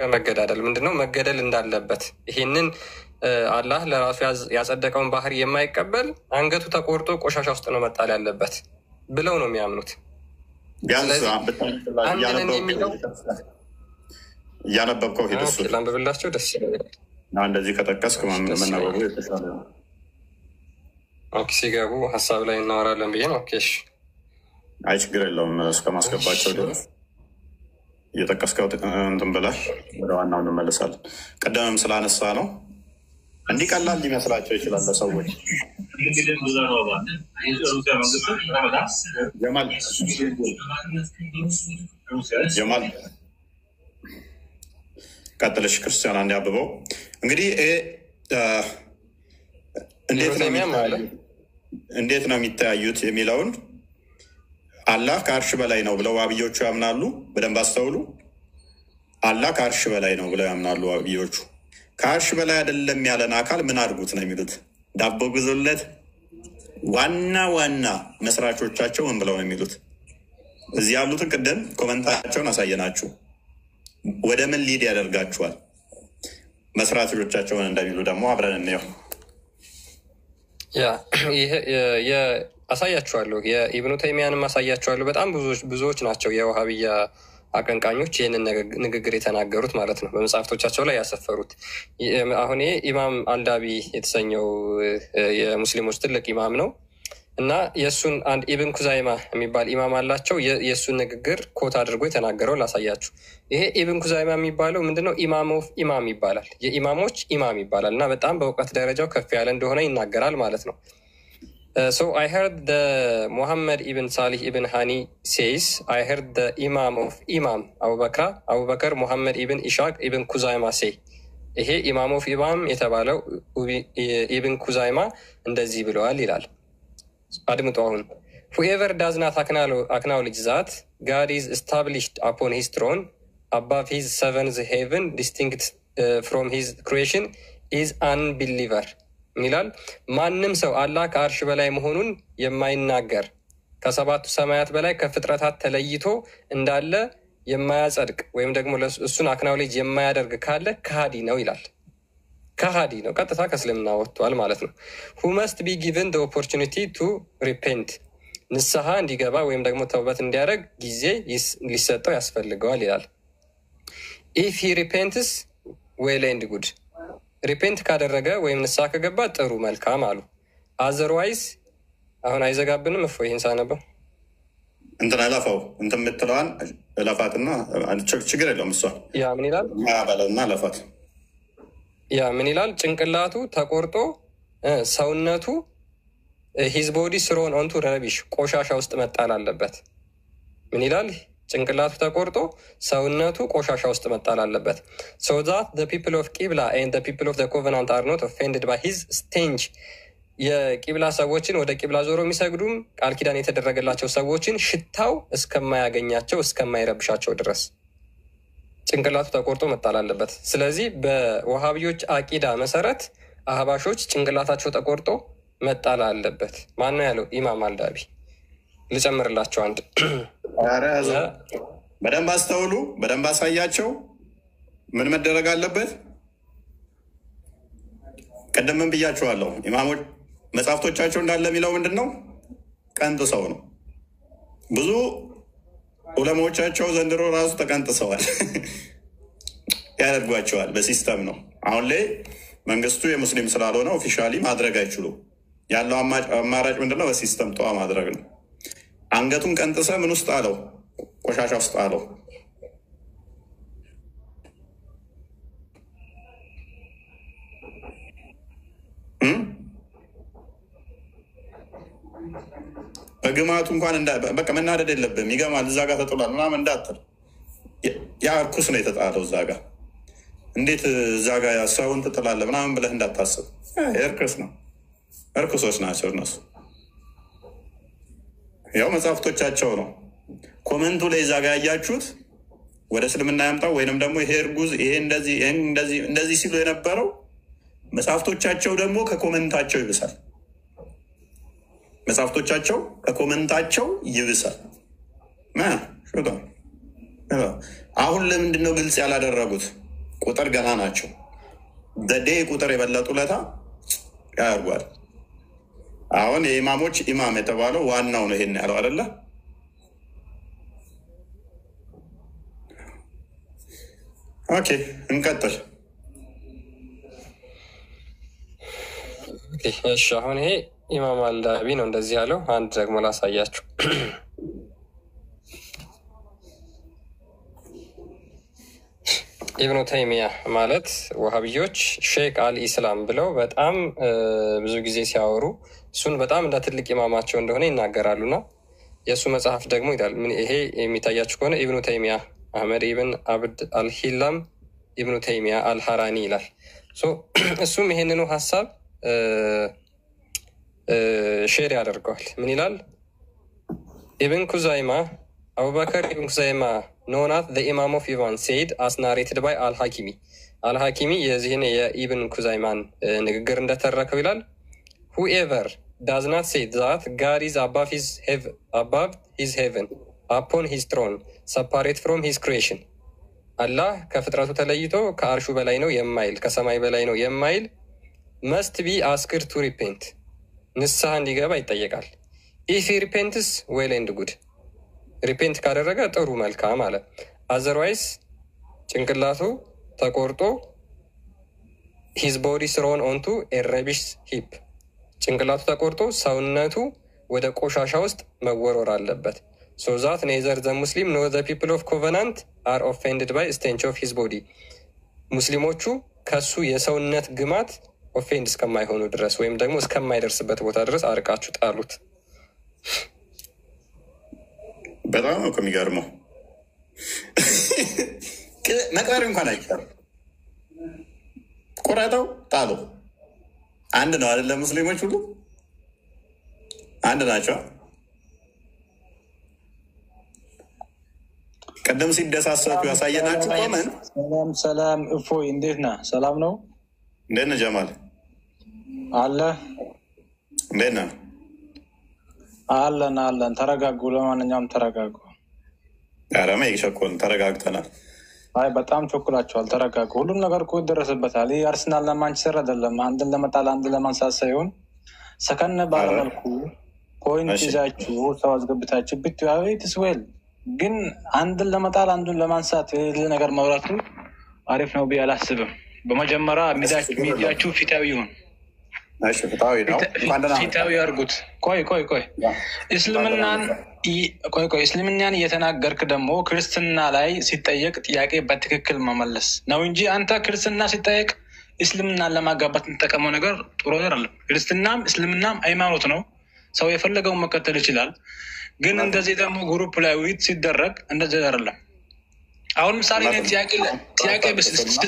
መገዳደል ምንድነው? መገደል እንዳለበት ይሄንን አላህ ለራሱ ያጸደቀውን ባህሪ የማይቀበል አንገቱ ተቆርጦ ቆሻሻ ውስጥ ነው መጣል ያለበት ብለው ነው የሚያምኑት። አንድነን የሚለው እያነበብከው ሄደሱ ላንብብላቸው ደስ ይላል። እንደዚህ ከጠቀስክ መናበቡ የተሻለ ነው። ሲገቡ ሀሳብ ላይ እናወራለን ብዬ ነው። ኬሽ አይ ችግር የለውም። እስከ ማስገባቸው ድረስ እየጠቀስከው እንትን ብለህ ወደ ዋናው እንመለሳለን። ቀደምም ስላነሳ ነው እንዲህ ቀላል ሊመስላቸው ይችላል ለሰዎች። ጀማል ቀጥለሽ ክርስቲያን አንድ ያብበው እንግዲህ እንዴት ነው የሚተያዩት የሚለውን አላህ ከአርሽ በላይ ነው ብለው ዋብዮቹ ያምናሉ። በደንብ አስተውሉ። አላህ ከአርሽ በላይ ነው ብለው ያምናሉ ዋብዮቹ። ከአርሽ በላይ አይደለም ያለን አካል ምን አድርጉት ነው የሚሉት? ዳቦ ግዙለት። ዋና ዋና መስራቾቻቸው ምን ብለው ነው የሚሉት? እዚህ ያሉትን ቅድም ኮመንታቸውን አሳየናችሁ። ወደ ምን ሊድ ያደርጋችኋል? መስራቾቻቸውን እንደሚሉ ደግሞ አብረን እንየው። አሳያችኋለሁ። የኢብኑ ተይሚያንም አሳያችኋለሁ። በጣም ብዙዎች ናቸው የውሃብያ አቀንቃኞች ይህንን ንግግር የተናገሩት ማለት ነው፣ በመጽሐፍቶቻቸው ላይ ያሰፈሩት። አሁን ኢማም አልዳቢ የተሰኘው የሙስሊሞች ትልቅ ኢማም ነው እና የእሱን አንድ ኢብን ኩዛይማ የሚባል ኢማም አላቸው። የእሱን ንግግር ኮት አድርጎ የተናገረው ላሳያችሁ። ይሄ ኢብን ኩዛይማ የሚባለው ምንድነው? ኢማም ኦፍ ኢማም ይባላል። የኢማሞች ኢማም ይባላል እና በጣም በእውቀት ደረጃው ከፍ ያለ እንደሆነ ይናገራል ማለት ነው። So I heard the Muhammad ibn Salih ibn Hani says, I heard the Imam of Imam Abu Bakr Muhammad ibn Ishaq ibn Kuzayma say. ይሄ ኢማም ኦፍ ኢማም የተባለው ኢብን ኩዛይማ እንደዚህ ብለዋል ይላል። አድምጡ አሁን። Whoever does not acknowledge that God is established upon his throne above his seventh heaven distinct from his creation is unbeliever ይላል። ማንም ሰው አላህ ከአርሽ በላይ መሆኑን የማይናገር ከሰባቱ ሰማያት በላይ ከፍጥረታት ተለይቶ እንዳለ የማያጸድቅ ወይም ደግሞ እሱን አክናውሌጅ የማያደርግ ካለ ከሃዲ ነው ይላል። ከሃዲ ነው፣ ቀጥታ ከእስልምና ወጥቷል ማለት ነው። who must be given the opportunity to repent ንስሐ እንዲገባ ወይም ደግሞ ተውበት እንዲያደርግ ጊዜ ሊሰጠው ያስፈልገዋል ይላል። if he repents well and good ሪፔንት ካደረገ ወይም ንስሐ ከገባ ጥሩ መልካም አሉ። አዘርዋይዝ አሁን አይዘጋብንም። እፎ ይህን ሳነበው እንትን እለፈው እንትን የምትለዋን እለፋትና ችግር የለውም። እሷ ያ ምን ይላል? በለውና እለፋት። ያ ምን ይላል? ጭንቅላቱ ተቆርጦ ሰውነቱ ሂዝ ቦዲ ስሮን ኦንቱ ረቢሽ ቆሻሻ ውስጥ መጣል አለበት። ምን ይላል? ጭንቅላቱ ተቆርጦ ሰውነቱ ቆሻሻ ውስጥ መጣል አለበት። so that the people of Qibla and the people of the covenant are not offended by his stench የቂብላ ሰዎችን ወደ ቂብላ ዞሮ የሚሰግዱም ቃል ኪዳን የተደረገላቸው ሰዎችን ሽታው እስከማያገኛቸው እስከማይረብሻቸው ድረስ ጭንቅላቱ ተቆርጦ መጣል አለበት። ስለዚህ በወሃቢዮች አቂዳ መሰረት አህባሾች ጭንቅላታቸው ተቆርጦ መጣል አለበት። ማን ነው ያለው? ኢማም አልዳቢ። ልጨምርላቸው አንድ። በደንብ አስተውሉ፣ በደንብ አሳያቸው። ምን መደረግ አለበት? ቀደምም ብያቸዋለሁ። ኢማሞች መጽሐፍቶቻቸው እንዳለ የሚለው ምንድን ነው? ቀንጥሰው ነው። ብዙ ዑለማዎቻቸው ዘንድሮ ራሱ ተቀንጥሰዋል። ያደርጓቸዋል። በሲስተም ነው። አሁን ላይ መንግስቱ የሙስሊም ስላልሆነ ኦፊሻሊ ማድረግ አይችሉም። ያለው አማራጭ ምንድነው? በሲስተም ጠዋ ማድረግ ነው። አንገቱን ቀንጥሰ ምን ውስጥ አለው? ቆሻሻ ውስጥ አለው። በግማቱ እንኳን በቃ መናደድ የለብህም። ይገማል፣ እዛ ጋር ተጥሏል ምናምን እንዳትል። ያ እርኩስ ነው የተጣለው እዛ ጋር። እንዴት እዛ ጋር ሰውን ትጥላለህ ምናምን ብለህ እንዳታስብ። እርኩስ ነው፣ እርኩሶች ናቸው እነሱ። ያው መጽሐፍቶቻቸው ነው። ኮመንቱ ላይ እዛ ጋር ያያችሁት ወደ እስልምና ያምጣው ወይንም ደግሞ ይሄ እርጉዝ ይሄ እንደዚህ ሲሉ የነበረው መጽሐፍቶቻቸው ደግሞ ከኮመንታቸው ይብሳል። መጽሐፍቶቻቸው ከኮመንታቸው ይብሳል። አሁን ለምንድን ነው ግልጽ ያላደረጉት? ቁጥር ገና ናቸው። ዘዴ ቁጥር የበለጡ ለታ ያርጓል። አሁን የኢማሞች ኢማም የተባለው ዋናው ነው ይሄን ያለው አይደለ? ኦኬ እንቀጥል። እሺ አሁን ይሄ ኢማም አልዳቢ ነው እንደዚህ ያለው። አንድ ደግሞ ላሳያችሁ። ኢብኑ ተይሚያ ማለት ወሃብዮች ሼክ አልኢስላም ብለው በጣም ብዙ ጊዜ ሲያወሩ እሱን በጣም እንደ ትልቅ ኢማማቸው እንደሆነ ይናገራሉና የእሱ መጽሐፍ ደግሞ ይላል። ይሄ የሚታያችሁ ከሆነ ኢብኑ ተይሚያ አህመድ ኢብን አብድ አልሂላም ኢብኑ ተይሚያ አልሐራኒ ይላል። እሱም ይሄንኑ ሀሳብ ሼር ያደርገዋል። ምን ይላል? ኢብን ኩዛይማ አቡበከር ኢብን ኩዛይማ ኖናት ኢማም ኦፍ ኢቫን ሴድ አስናሬትድ ባይ አልሐኪሚ አልሐኪሚ የዚህን የኢብን ኩዛይማን ንግግር እንደተረከው ይላል። ሁኤቨር ዳዝናት ሴድ ዛት ጋድ ኢዝ አባቭ ሂዝ ሄቨን አፖን ሂዝ ትሮን ሰፓሬት ፍሮም ሂዝ ክሪኤሽን አላህ ከፍጥረቱ ተለይቶ ከአርሹ በላይ ነው የማይል ከሰማይ በላይ ነው የማይል መስት ቢ አስክድ ቱ ሪፔንት ንስሐ እንዲገባ ይጠየቃል። ኢፍ ሪፔንትስ ዌል ኤንድ ጉድ ሪፔንት ካደረገ ጥሩ መልካም አለ። አዘርዋይስ ጭንቅላቱ ተቆርጦ ሂዝ ቦዲ ስሮን ኦንቱ ኤረቢሽ ሂፕ ጭንቅላቱ ተቆርጦ ሰውነቱ ወደ ቆሻሻ ውስጥ መወረር አለበት። ሶ ዛት ኔዘር ዘ ሙስሊም ኖ ዘ ፒፕል ኦፍ ኮቨናንት አር ኦፌንድድ ባይ ስቴንች ኦፍ ሂዝ ቦዲ ሙስሊሞቹ ከሱ የሰውነት ግማት ኦፌንድ እስከማይሆኑ ድረስ ወይም ደግሞ እስከማይደርስበት ቦታ ድረስ አርቃችሁ ጣሉት። በጣም ነው የሚገርመው። መቅበር እንኳን አይቻልም። ቁረጠው ጣሉ። አንድ ነው አይደለ? ሙስሊሞች ሁሉ አንድ ናቸው። ቀደም ሲደሳሰቱ ያሳየናችሁ ቆመን። ሰላም እፎይ፣ እንዴት ነህ? ሰላም ነው። እንዴት ነህ ጀማል? አለ እንዴት ነህ? አለን። ተረጋጉ። ለማንኛውም ተረጋጉ። ኧረ ቸኮልን፣ ተረጋግተናል። አይ በጣም ቸኩላችኋል። ተረጋጉ። ሁሉም ነገር እኮ ይደረስበታል። ይህ አርሰናል ለማንቸስተር አይደለም። አንድን ለመጣል አንድን ለማንሳት ሳይሆን ሰከን ባለመልኩ ፖይንት ይዛችሁ ሰው አስገብታችሁ ብትያቤት ስዌል ግን አንድን ለመጣል አንዱን ለማንሳት ነገር ማውራቱ አሪፍ ነው ብዬ አላስብም። በመጀመሪያ ሚዲያችሁ ፊታዊ ይሁን። ፊታዊ ያርጉት። ቆይ እስልምናን እየተናገርክ ደግሞ ክርስትና ላይ ሲጠየቅ ጥያቄ በትክክል መመለስ ነው እንጂ አንተ ክርስትና ሲጠየቅ እስልምናን ለማጋባት የምጠቀመው ነገር ጥሩ ነገር አለ። ክርስትናም እስልምናም ሃይማኖት ነው። ሰው የፈለገውን መከተል ይችላል። ግን እንደዚህ ደግሞ ግሩፕ ላይ ውይይት ሲደረግ እንደዚህ አይደለም። አሁን ምሳሌ ጥያቄ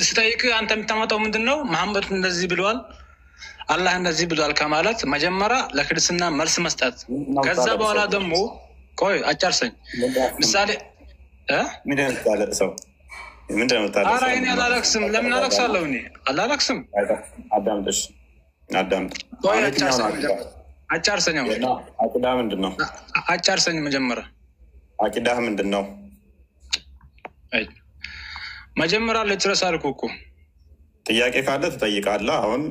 ስጠይቅ አንተ የምታመጣው ምንድን ነው? መሐመድ እንደዚህ ብለዋል፣ አላህ እንደዚህ ብሏል ከማለት መጀመሪያ ለክርስትና መልስ መስጠት፣ ከዛ በኋላ ደግሞ ቆይ አጫርሰኝ። ምሳሌ ኧረ እኔ አላለቅስም። ለምን አለቅሳለሁ? እኔ አላለቅስም። አዳምጥ። አጫርሰኝ። አቂዳ ምንድን ነው? አጫርሰኝ መጀመሪያ። አቂዳህ ምንድን ነው? መጀመሪያ ልጨርስ አልኩ እኮ። ጥያቄ ካለ ትጠይቃለህ። አሁን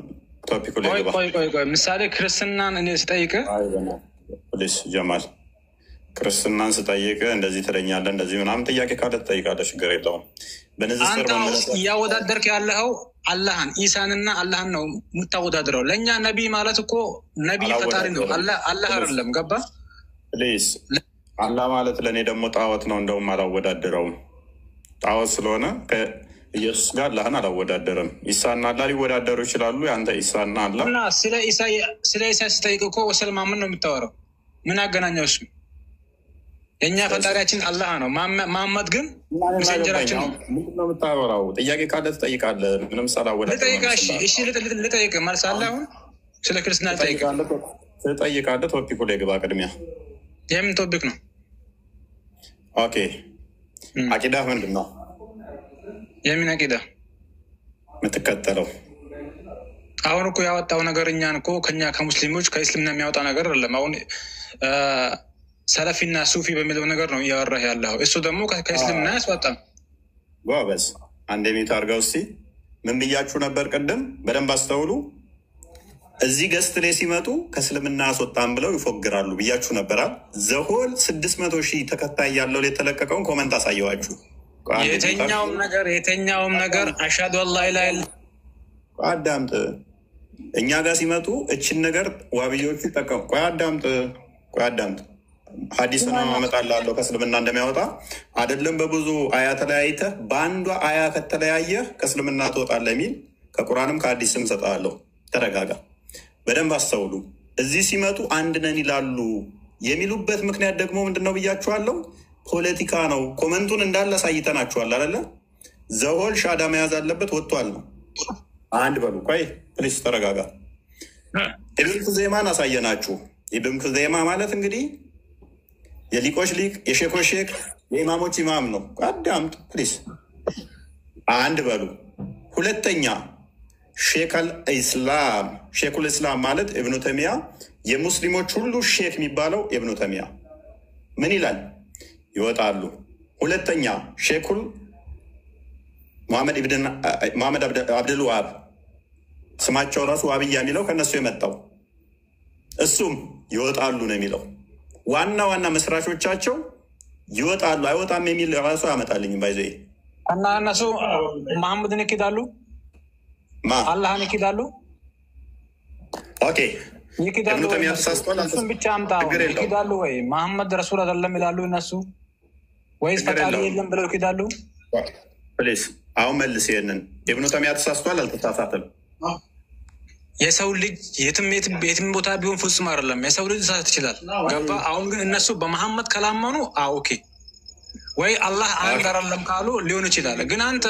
ቶፒኩ ላይ ቆይ ምሳሌ ክርስትናን እኔ ስጠይቅ ፕሊስ ጀማል፣ ክርስትናን ስጠይቅ እንደዚህ ትለኛለህ፣ እንደዚህ ምናምን ጥያቄ ካለ ትጠይቃለህ። ችግር የለውም። በንዝስር እያወዳደርክ ያለኸው አላህን ኢሳንና አላህን ነው የምታወዳድረው። ለእኛ ነቢይ ማለት እኮ ነቢይ ፈጣሪ ነው፣ አላህ አይደለም። ገባ? ፕሊስ አላህ ማለት ለእኔ ደግሞ ጣዖት ነው። እንደውም አላወዳድረውም። ጣዖት ስለሆነ ኢየሱስ ጋር አላህን አላወዳደርም። ኢሳና አላህ ሊወዳደሩ ይችላሉ። አንተ ኢሳና አላህ እና ስለ ኢሳ ስጠይቅ እኮ ወሰልማምን ነው የምታወራው። ምን አገናኘው? እሱ የእኛ ፈጣሪያችን አላህ ነው። መሐመድ ግን መሰንጀራችን ነው። ምንድን ነው የምታወራው? ጥያቄ ካለ ትጠይቃለህ። ምንም ሳላወዳደር ልጠይቅ መልስ አለ። አሁን ስለ ክርስትና ትጠይቃለህ። ቶፒኩ ላይ ግባ። ቅድሚያ የምን ቶፒክ ነው? ኦኬ አቂዳ ምንድን ነው? የምን አቂዳ የምትከተለው? አሁን እኮ ያወጣው ነገር እኛን እኮ ከኛ ከሙስሊሞች ከእስልምና የሚያወጣ ነገር አይደለም። አሁን ሰለፊና ሱፊ በሚለው ነገር ነው እያወራህ ያለው። እሱ ደግሞ ከእስልምና ያስወጣም። ጎበዝ አንድ ሚዩት አድርገው እስኪ። ምን ብያችሁ ነበር ቅድም? በደንብ አስተውሉ። እዚህ ገስት ላይ ሲመጡ ከእስልምና አስወጣን ብለው ይፎግራሉ ብያችሁ ነበራል። ዘሆል 600,000 ተከታይ ያለው የተለቀቀውን ኮመንት አሳየዋችሁ። የተኛውም ነገር አሻዱ አላ ኢላሀ ኢላ አዳምጥ። እኛ ጋር ሲመጡ እችን ነገር ዋብዮቹ ይጠቀሙ። ቆይ አዳምጥ። ሀዲስ ነው አመጣልሃለሁ ከእስልምና እንደሚያወጣ አይደለም። በብዙ አያ ተለያይተህ በአንዷ አያ ከተለያየህ ከእስልምና ትወጣለህ የሚል ከቁርአንም ከሀዲስም እሰጥሃለሁ። ተረጋጋ። በደንብ አስተውሉ። እዚህ ሲመጡ አንድ ነን ይላሉ የሚሉበት ምክንያት ደግሞ ምንድን ነው ብያችኋለሁ? ፖለቲካ ነው። ኮመንቱን እንዳለ አሳይተናችኋል አይደለ? ዘሆል ሻዳ መያዝ አለበት ወጥቷል ነው። አንድ በሉ። ቆይ ፕሊስ ተረጋጋ። ኢብን ኩዘይማን አሳየናችሁ። ኢብን ኩዘይማ ማለት እንግዲህ የሊቆች ሊቅ፣ የሼኮች ሼክ፣ የኢማሞች ኢማም ነው። አዳምጡ ፕሊስ። አንድ በሉ። ሁለተኛ ሼኩል ኢስላም ማለት እብኑ ተሚያ፣ የሙስሊሞች ሁሉ ሼክ የሚባለው እብኑ ተሚያ ምን ይላል? ይወጣሉ። ሁለተኛ ሼኩል መሐመድ አብደል ወሃብ፣ ስማቸው ራሱ ዋብያ የሚለው ከነሱ የመጣው እሱም ይወጣሉ ነው የሚለው። ዋና መስራቾቻቸው ይወጣሉ። አይወጣም የሚል ራሱ ያመጣልኝም ባይዘ እና እነሱ መሐመድን ይክዳሉ፣ አላህን ይክዳሉ። ኦኬ ይክዳሉ። እሱን ብቻ አምጣ። ይክዳሉ ወይ መሐመድ ረሱል አይደለም ይላሉ እነሱ፣ ወይስ ፈጣሪ የለም ብለው ይክዳሉ? ፕሊስ አሁን መልስ። ይሄንን ኢብኑ ተሚያ ተሳስቷል አልተሳሳትም? የሰው ልጅ የትም ቦታ ቢሆን ፍጹም አይደለም። የሰው ልጅ ሊሳሳት ይችላል። ገባ? አሁን ግን እነሱ በመሐመድ ከላመኑ ኦኬ፣ ወይ አላህ አንድ አይደለም ካሉ ሊሆን ይችላል። ግን አንተ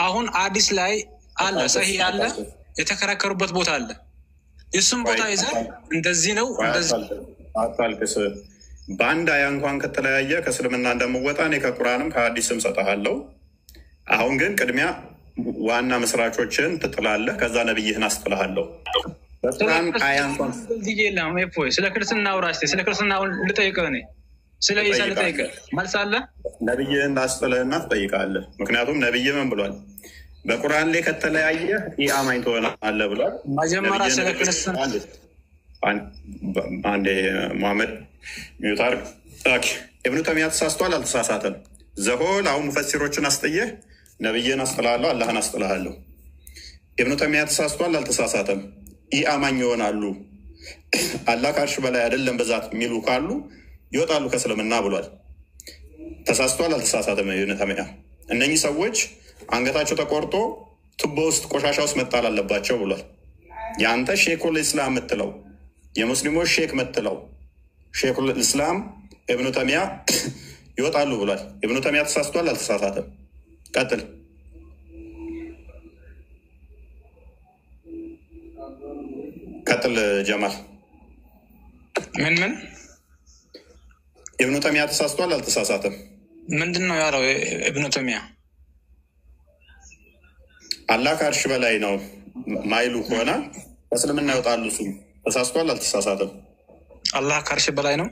አሁን አዲስ ላይ አለ ሰሂህ አለ የተከራከሩበት ቦታ አለ። የሱም ቦታ ይዘህ እንደዚህ ነው አታልቅስ። በአንድ አያ እንኳን ከተለያየ ከእስልምና እንደምወጣ እኔ ከቁርአንም ከሀዲስም ሰጠሃለሁ። አሁን ግን ቅድሚያ ዋና መስራቾችን ትጥላለህ፣ ከዛ ነብይህን አስጥልሃለሁ። በቁርአን አያ እንኳን ስለ ክርስትና አውራስ ስለ ክርስትና ልጠይቅህ እኔ ስለ ኢሳ ልጠይቅህ መልስ አለ። ነብይህን አስጥልህና ትጠይቃለህ። ምክንያቱም ነብይ ምን ብሏል? በቁርአን ላይ ከተለያየ ኢአማኝ ትሆናለህ ብሏል። መጀመሪያ ስለ ክርስትና አንዴ ሙሐመድ ሚዩታር ኢብኑ ተሚያ ተሳስቷል አልተሳሳተም? ዘሆል አሁን ሙፈሲሮችን አስጥየህ ነብይን አስጥልሃለሁ፣ አላህን አስጥልሃለሁ። ኢብኑ ተሚያ ተሳስቷል አልተሳሳተም? ኢአማኝ ይሆናሉ፣ አላህ ከአርሽ በላይ አይደለም በዛት የሚሉ ካሉ ይወጣሉ ከእስልምና ብሏል። ተሳስቷል አልተሳሳተም? ኢብኑ ተሚያ እነኚህ ሰዎች አንገታቸው ተቆርጦ ቱቦ ውስጥ ቆሻሻ ውስጥ መጣል አለባቸው ብሏል። የአንተ ሼኩል ኢስላም የምትለው የሙስሊሞች ሼክ የምትለው ሼኩል ኢስላም ኢብኑ ተሚያ ይወጣሉ ብሏል። ኢብኑ ተሚያ ተሳስቷል አልተሳሳተም? ቀጥል። ጀማል ምን ኢብኑ ተሚያ ተሳስቷል አልተሳሳተም? ምንድን ነው ያለው ኢብኑ ተሚያ? አላህ ከአርሽ በላይ ነው ማይሉ ከሆነ እስልምና ይወጣሉ። እሱ ተሳስቷል አልተሳሳተም? አላህ ከአርሽ በላይ ነው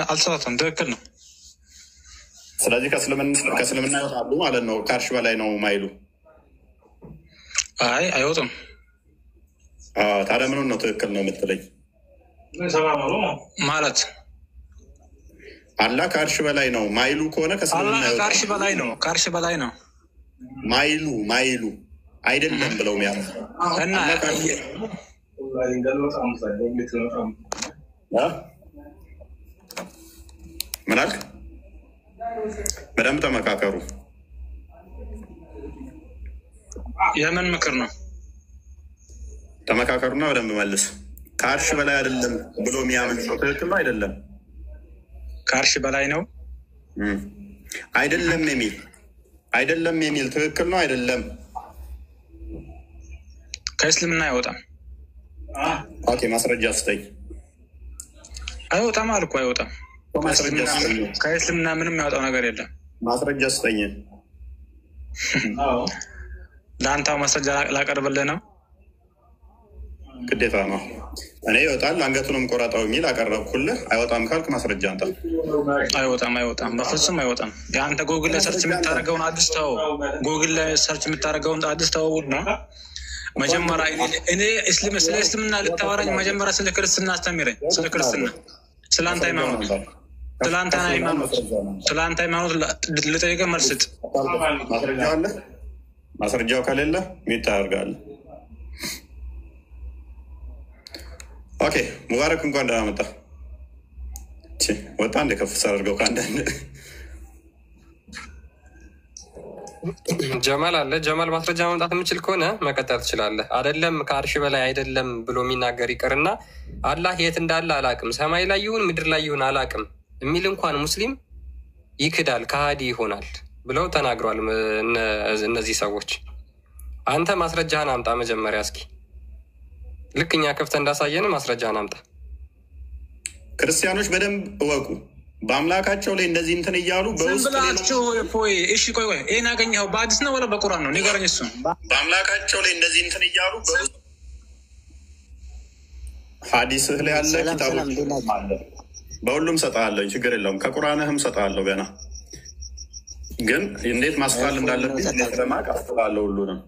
አልተሳሳተም። ትክክል ነው። ስለዚህ ከእስልምና ይወጣሉ ማለት ነው። ከአርሽ በላይ ነው ማይሉ አይወጡም። ታዲያ ምኑን ነው ትክክል ነው የምትለኝ? ማለት አላህ ከአርሽ በላይ ነው ማይሉ ከሆነ ከእስልምና ይወጣሉ። ከአርሽ በላይ ነው ማይሉ አይደለም ብለው ሚያ እና ምን አልክ? በደንብ ተመካከሩ። የምን ምክር ነው? ተመካከሩና በደንብ መልስ። ከአርሽ በላይ አይደለም ብሎ የሚያምን ሰው ትክክል ነው አይደለም? ከአርሽ በላይ ነው አይደለም የሚል ትክክል ነው አይደለም? ከእስልምና አይወጣም። ኦኬ ማስረጃ ስጠኝ። አይወጣም አልኩ። አይወጣም። ከእስልምና ምንም ያወጣው ነገር የለም። ማስረጃ ስጠኝ። ለአንተ ማስረጃ ላቀርብልህ ነው። ግዴታ ነው። እኔ ይወጣል አንገቱንም ቆረጠው የሚል አቀረብኩልህ። አይወጣም ካልክ ማስረጃ አንተ። አይወጣም፣ በፍጹም አይወጣም። የአንተ ጎግል ላይ ሰርች የምታደርገውን አዲስ ተው፣ ጎግል ላይ ሰርች የምታደርገውን አዲስ ተው ነው። መጀመሪያ እኔ ስለ እስልምና ልታወራኝ መጀመሪያ ስለ ክርስትና አስተምረኝ። ስለ ክርስትና፣ ስለ አንተ ሃይማኖት፣ ስለ አንተ ሃይማኖት ልጠይቅህ መልስ ስጥ። ማስረጃ አለ? ማስረጃው ከሌለ ሚት ታደርጋለህ። ኦኬ ሙባረክ እንኳን ደህና መጣ። ወጣ እንደ ከፍ አድርገው ከአንዳንድ ጀማል አለ። ጀማል ማስረጃ ማምጣት የምችል ከሆነ መቀጠል ትችላለህ። አይደለም ከአርሽ በላይ አይደለም ብሎ የሚናገር ይቅርና አላህ የት እንዳለ አላቅም፣ ሰማይ ላይ ይሁን ምድር ላይ ይሁን አላቅም የሚል እንኳን ሙስሊም ይክዳል፣ ከሃዲ ይሆናል ብለው ተናግሯል እነዚህ ሰዎች። አንተ ማስረጃህን አምጣ መጀመሪያ እስኪ። ልክ እኛ ከፍተህ እንዳሳየን ማስረጃህን አምጣ። ክርስቲያኖች በደንብ እወቁ። በአምላካቸው ላይ እንደዚህ እንትን እያሉ በውስጥ እሺ፣ ቆይ ይህን ያገኘኸው በአዲስ ነው ወላ በቁርአን ነው? ንገረኝ። እሱ በአምላካቸው ላይ እንደዚህ እንትን እያሉ ሀዲስህ ላይ ያለ ኪታቡ አለ። በሁሉም ሰጠሃለሁ፣ ችግር የለውም። ከቁርአንህም ሰጠሃለሁ። ገና ግን እንዴት ማስተዋል እንዳለብኝ ለማቅ አስተዋለሁ ሁሉንም።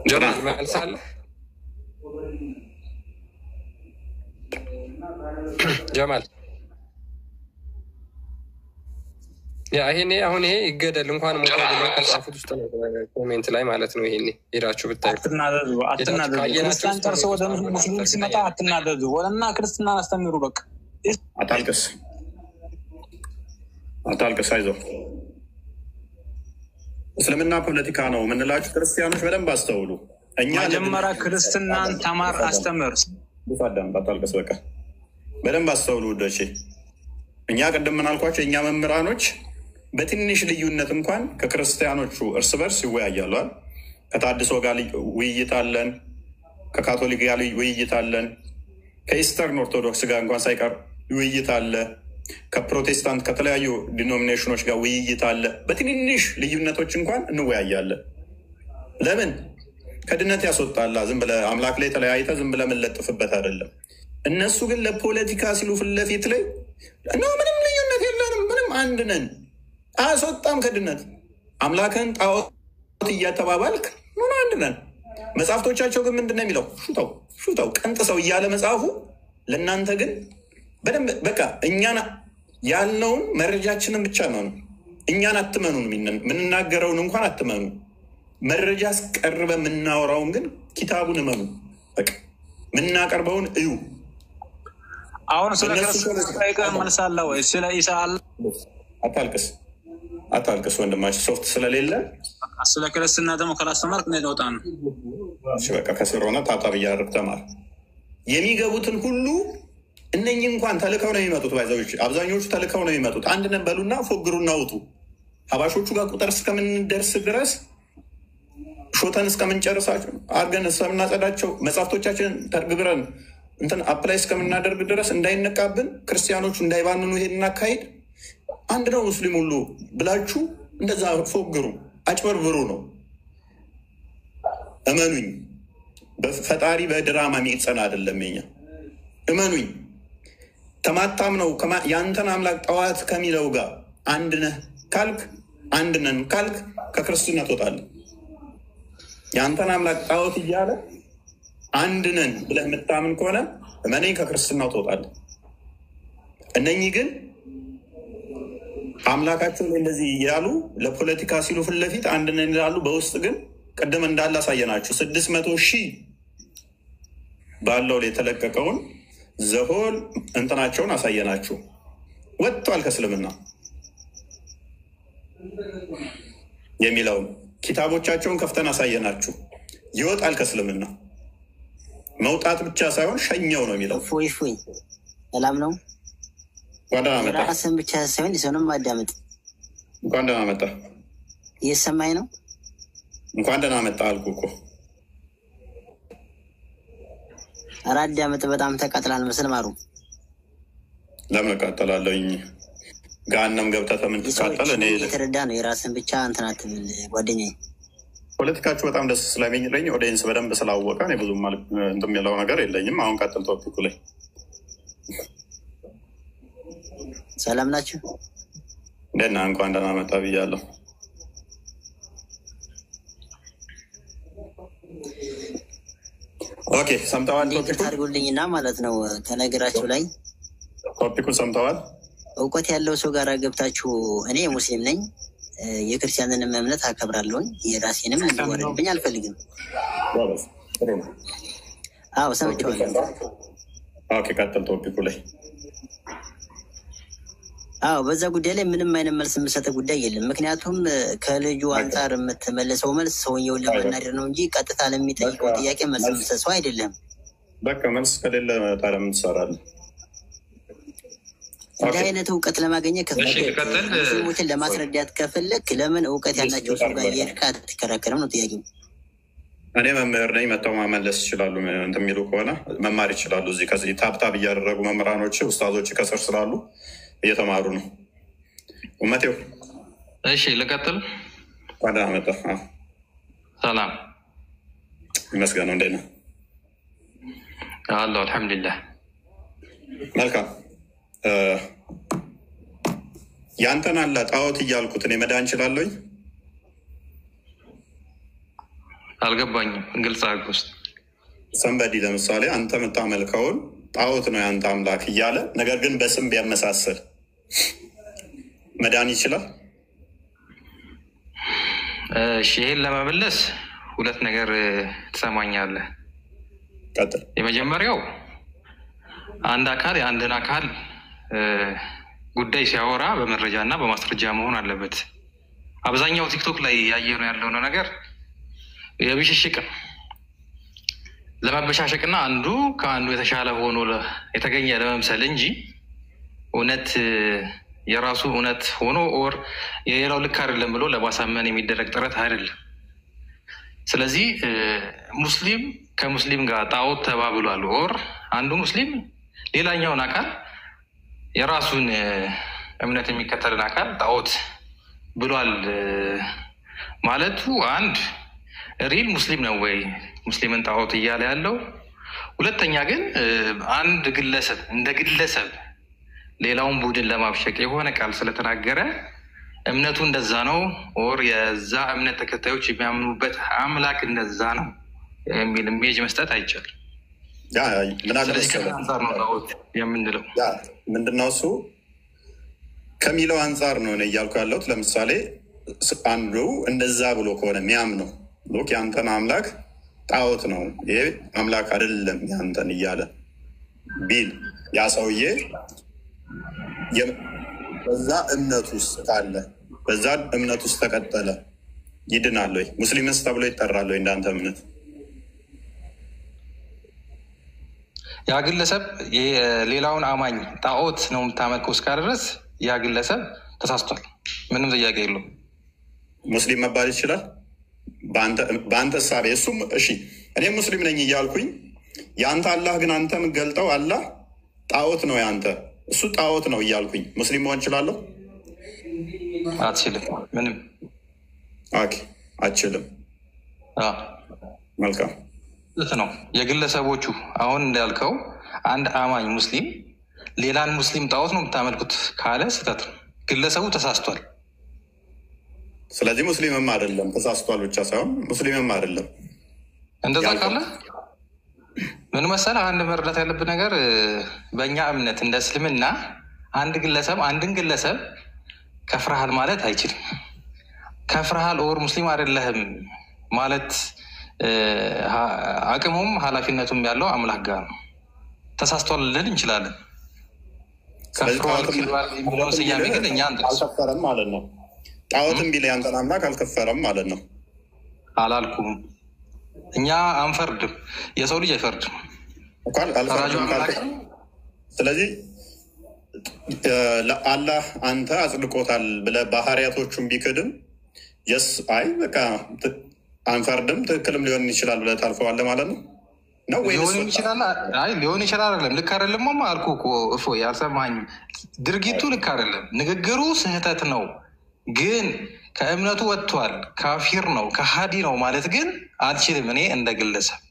ጀማል መልሳለህ? ጀማል ይሄኔ አሁን ይሄ ይገደል እንኳን ሞታ ብለው ከጻፉት ውስጥ ነው ኮሜንት ላይ ማለት ነው። ይሄኔ ሄዳችሁ ብታዩ አትናደዱ። ክርስቲያን ጨርሶ ወደ ሙስሊም ሲመጣ አትናደዱ። ወለና ክርስትናን አስተምሩ። በቃ አታልቅስ፣ አይዞህ። እስልምና ፖለቲካ ነው የምንላችሁ ክርስቲያኖች በደንብ አስተውሉ። እኛ መጀመሪያ ክርስትናን ተማር፣ አስተምር። አታልቅስ፣ በቃ በደንብ አስተውሉ ውዶቼ። እኛ ቅድም ምናልኳቸው የእኛ መምህራኖች በትንሽ ልዩነት እንኳን ከክርስቲያኖቹ እርስ በርስ ይወያያሉ። ከታድሶ ጋር ውይይት አለን፣ ከካቶሊክ ጋር ውይይት አለን፣ ከኢስተርን ኦርቶዶክስ ጋር እንኳን ሳይቀር ውይይት አለ፣ ከፕሮቴስታንት ከተለያዩ ዲኖሚኔሽኖች ጋር ውይይት አለ። በትንንሽ ልዩነቶች እንኳን እንወያያለን። ለምን? ከድነት ያስወጣላ። ዝም ብለህ አምላክ ላይ ተለያይተህ ዝም ብለህ የምንለጥፍበት አይደለም። እነሱ ግን ለፖለቲካ ሲሉ ፊት ለፊት ላይ እና ምንም ልዩነት የለንም፣ ምንም አንድ ነን፣ አያስወጣም ከድነት። አምላክን ጣዖት እያተባባልክ ምን አንድ ነን። መጽሐፍቶቻቸው ግን ምንድን ነው የሚለው? ሹተው ቀንጥሰው እያለ መጽሐፉ። ለእናንተ ግን በደንብ በቃ እኛን ያልነውን መረጃችንን ብቻ ነው። እኛን አትመኑን፣ የምንናገረውን እንኳን አትመኑ። መረጃ አስቀርበ የምናወራውን ግን ኪታቡን እመኑ። በቃ የምናቀርበውን እዩ። አሁን ስለ ክርስቶስ መልሳለ ወይ? ስለ ኢሳ አለ? አታልቅስ ወንድማችን፣ ሶፍት ስለሌለ ስለ ክርስትና ደግሞ ካላስተማርክ ነው ለውጣ ነው። በቃ ከስር ሆነ ታጣብ እያደረግ ተማር። የሚገቡትን ሁሉ እነኚህ እንኳን ተልከው ነው የሚመጡት። ባይዛዎች አብዛኞቹ ተልከው ነው የሚመጡት። አንድ ነን በሉና ፎግሩና ውጡ። ሀባሾቹ ጋር ቁጥር እስከምንደርስ ድረስ ሾተን እስከምንጨርሳቸው አድርገን እስከምናጸዳቸው መጽሐፍቶቻችንን ተርግብረን እንትን አፕላይ እስከምናደርግ ድረስ እንዳይነቃብን፣ ክርስቲያኖቹ እንዳይባንኑ ይሄን እናካሄድ። አንድ ነው ሙስሊም ሁሉ ብላችሁ እንደዛ ፎግሩ፣ አጭበርብሩ ነው። እመኑኝ፣ በፈጣሪ በድራማ የሚጸና አይደለም። ኛ እመኑኝ። ተማታም ነው የአንተን አምላክ ጠዋት ከሚለው ጋር አንድ ነህ ካልክ፣ አንድ ነን ካልክ ከክርስትና ትወጣለህ። የአንተን አምላክ ጣዖት እያለ አንድ ነን ብለህ የምታምን ከሆነ እመነኝ ከክርስትናው ትወጣለህ። እነኚህ ግን አምላካቸው ላይ እንደዚህ እያሉ ለፖለቲካ ሲሉ ፊት ለፊት አንድ ነን ይላሉ። በውስጥ ግን ቅድም እንዳለ አሳየናችሁ 600,000 ባለው ላይ የተለቀቀውን ዘሆል እንትናቸውን አሳየናችሁ። ወጥቷል ከእስልምና የሚለውን ኪታቦቻቸውን ከፍተን አሳየናችሁ። ይወጣል ከእስልምና። መውጣት ብቻ ሳይሆን ሸኘው ነው የሚለው። ፎይ ሰላም ነው። እንኳን ደህና መጣ። ራስን ብቻ ሳይሆን የሰውንም ማዳመጥ። እንኳን ደህና መጣ። እየሰማኝ ነው። እንኳን ደህና መጣ አልኩ እኮ። ኧረ አዳምጥ። በጣም ተቃጥላል መስል ማሩ። ለምን እቃጠላለሁኝ? ገሃነም ገብተህ የምትቃጠል እኔ የተረዳ ነው። የራስን ብቻ እንትን አትብል ጓደኛዬ። ፖለቲካችሁ በጣም ደስ ስለሚለኝ ኦዲየንስ በደንብ ስላወቀ እኔ ብዙ እንትን የሚለው ነገር የለኝም። አሁን ቀጥል ቶፒኩ ላይ። ሰላም ናችሁ? እንደና እንኳን ደህና መጣ ብያለሁ። ኦኬ ሰምተዋል? ቶፒክ አድርጉልኝና ማለት ነው ከነገራችሁ ላይ ቶፒኩን ሰምተዋል? እውቀት ያለው ሰው ጋር ገብታችሁ እኔ ሙስሊም ነኝ የክርስቲያንንም እምነት አከብራለሁኝ የራሴንም እንዲወረድብኝ አልፈልግም። አዎ ሰምቼዋለሁ። ኦኬ ቀጥል ቶፒኩ ላይ። አዎ በዛ ጉዳይ ላይ ምንም አይነት መልስ የምሰጥ ጉዳይ የለም። ምክንያቱም ከልጁ አንጻር የምትመልሰው መልስ ሰውየውን ለመናደር ነው እንጂ ቀጥታ ለሚጠይቀው ጥያቄ መልስ የምሰጥ ሰው አይደለም። በቃ መልስ ከሌለ ታዲያ ምን ትሰራለህ? እንዲህ አይነት እውቀት ለማግኘት ሙስሊሞችን ለማስረዳት ከፈለግ ለምን እውቀት ያላቸው ሰው ጋር የሄድክ አትከራከርም ነው ጥያቄው። እኔ መምህር ነኝ፣ መጥተው መመለስ ይችላሉ። እንትን የሚሉ ከሆነ መማር ይችላሉ። እዚህ ከዚህ ታብታብ እያደረጉ መምህራኖች ኡስታዞች ከስር ስላሉ እየተማሩ ነው። ኡመቴው እሺ ልቀጥል። ዋዳ መጣ። ሰላም ይመስገነው። እንዴት ነው? አለሁ አልሐምዱሊላህ። መልካም። ያንተን አለ ጣዖት እያልኩት እኔ መዳን እንችላለኝ? አልገባኝም። ግልጽ አድርግ ውስጥ ሰንበዲ ለምሳሌ አንተ የምታመልከውን ጣዖት ነው ያንተ አምላክ እያለ ነገር ግን በስም ቢያመሳሰል መዳን ይችላል? እሺ ይሄን ለመመለስ ሁለት ነገር ትሰማኛለህ። ቀጥል። የመጀመሪያው አንድ አካል የአንድን አካል ጉዳይ ሲያወራ በመረጃ እና በማስረጃ መሆን አለበት። አብዛኛው ቲክቶክ ላይ ያየነው ያለው ነገር የብሽሽቅ ለመበሻሸቅና አንዱ ከአንዱ የተሻለ ሆኖ የተገኘ ለመምሰል እንጂ እውነት የራሱ እውነት ሆኖ ኦር የሌላው ልክ አይደለም ብሎ ለማሳመን የሚደረግ ጥረት አይደለም። ስለዚህ ሙስሊም ከሙስሊም ጋር ጣዖት ተባብሏል ኦር አንዱ ሙስሊም ሌላኛውን አካል የራሱን እምነት የሚከተልን አካል ጣዖት ብሏል ማለቱ አንድ ሪል ሙስሊም ነው ወይ ሙስሊምን ጣዖት እያለ ያለው? ሁለተኛ ግን አንድ ግለሰብ እንደ ግለሰብ ሌላውን ቡድን ለማብሸቅ የሆነ ቃል ስለተናገረ እምነቱ እንደዛ ነው ኦር የዛ እምነት ተከታዮች የሚያምኑበት አምላክ እንደዛ ነው የሚል ሜጅ መስጠት አይቻልም። ስለዚህ ከአንጻር ነው ጣዖት የምንለው። ምንድነው እሱ ከሚለው አንጻር ነው እያልኩ ያለሁት። ለምሳሌ አንዱ እንደዛ ብሎ ከሆነ የሚያምነው ሎክ ያንተን አምላክ ጣዖት ነው ይሄ አምላክ አይደለም ያንተን እያለ ቢል ያ ሰውዬ በዛ እምነት ውስጥ ካለ በዛ እምነት ውስጥ ተቀጠለ ይድናል ወይ? ሙስሊምስ ተብሎ ይጠራል ወይ? እንዳንተ እምነት ያ ግለሰብ ሌላውን አማኝ ጣዖት ነው የምታመልከው እስካለ ድረስ ያ ግለሰብ ተሳስቷል። ምንም ጥያቄ የለውም። ሙስሊም መባል ይችላል በአንተ እሳቤ። እሱም እሺ እኔም ሙስሊም ነኝ እያልኩኝ የአንተ አላህ ግን አንተ የምትገልጠው አላህ ጣዖት ነው ያንተ እሱ ጣዖት ነው እያልኩኝ ሙስሊም መሆን እችላለሁ? አትችልም። ምንም አትችልም። መልካም ነው የግለሰቦቹ አሁን እንዳልከው አንድ አማኝ ሙስሊም ሌላን ሙስሊም ጣዖት ነው የምታመልኩት ካለ ስህተት ነው። ግለሰቡ ተሳስቷል። ስለዚህ ሙስሊምም አይደለም። ተሳስቷል ብቻ ሳይሆን ሙስሊምም አይደለም። እንደዛ ካለ ምን መሰለህ አንድ መረዳት ያለብን ነገር በእኛ እምነት እንደ እስልምና አንድ ግለሰብ አንድን ግለሰብ ከፍርሃል ማለት አይችልም። ከፍርሃል ኦር ሙስሊም አይደለህም ማለት አቅሙም ኃላፊነቱም ያለው አምላክ ጋር ነው። ተሳስቷል ልል እንችላለን። የሚለውን ስያሜ ግን እኛ አልከፈረም ማለት ነው። ጣዖትም ቢል ያንተን አምላክ አልከፈረም ማለት ነው። አላልኩም። እኛ አንፈርድም። የሰው ልጅ አይፈርድም። ስለዚህ አላህ አንተ አጽድቆታል ብለህ ባህሪያቶቹን ቢክድም የስ አይ በቃ አንፈርድም ትክክልም ሊሆን ይችላል ብለህ ታልፈዋለህ ማለት ነው። ነው ወይ? ሊሆን ይችላል። አይ ሊሆን ይችላል። አይደለም ልክ አይደለም አልኩህ እኮ እፎይ፣ አልሰማኝም። ድርጊቱ ልክ አይደለም፣ ንግግሩ ስህተት ነው። ግን ከእምነቱ ወጥቷል፣ ካፊር ነው፣ ከሃዲ ነው ማለት ግን አልችልም እኔ እንደ ግለሰብ።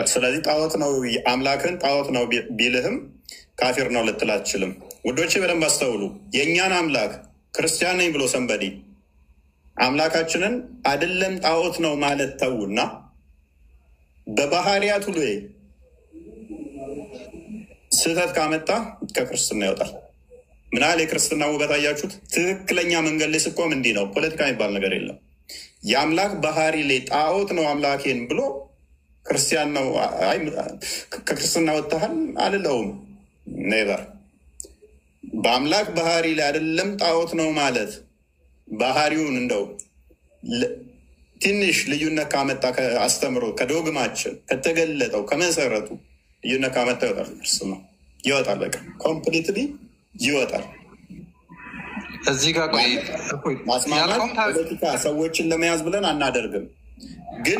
ስለዚህ ጣዖት ነው አምላክን ጣዖት ነው ቢልህም ካፊር ነው ልትል አትችልም። ውዶቼ በደንብ አስተውሉ። የእኛን አምላክ ክርስቲያን ነኝ ብሎ ሰንበዲ አምላካችንን አይደለም ጣዖት ነው ማለት ተውና በባህሪያቱ ላይ ስህተት ካመጣ ከክርስትና ይወጣል። ምናል የክርስትና ውበት አያችሁት? ትክክለኛ መንገድ ላይ ስቆም እንዲህ ነው። ፖለቲካ የሚባል ነገር የለም። የአምላክ ባህሪ ላይ ጣዖት ነው አምላኬን ብሎ ክርስቲያን ነው ከክርስትና ወጥተሃል አልለውም። ኔቨር። በአምላክ ባህሪ ላይ አይደለም ጣዖት ነው ማለት ባህሪውን እንደው ትንሽ ልዩነት ካመጣ ከአስተምሮ ከዶግማችን ከተገለጠው ከመሰረቱ ልዩነት ካመጣ ይወጣል። ክርስትና ይወጣል። በቃ ኮምፕሊትሊ ይወጣል። እዚህ ጋር ማስማማት ፖለቲካ ሰዎችን ለመያዝ ብለን አናደርግም። ግን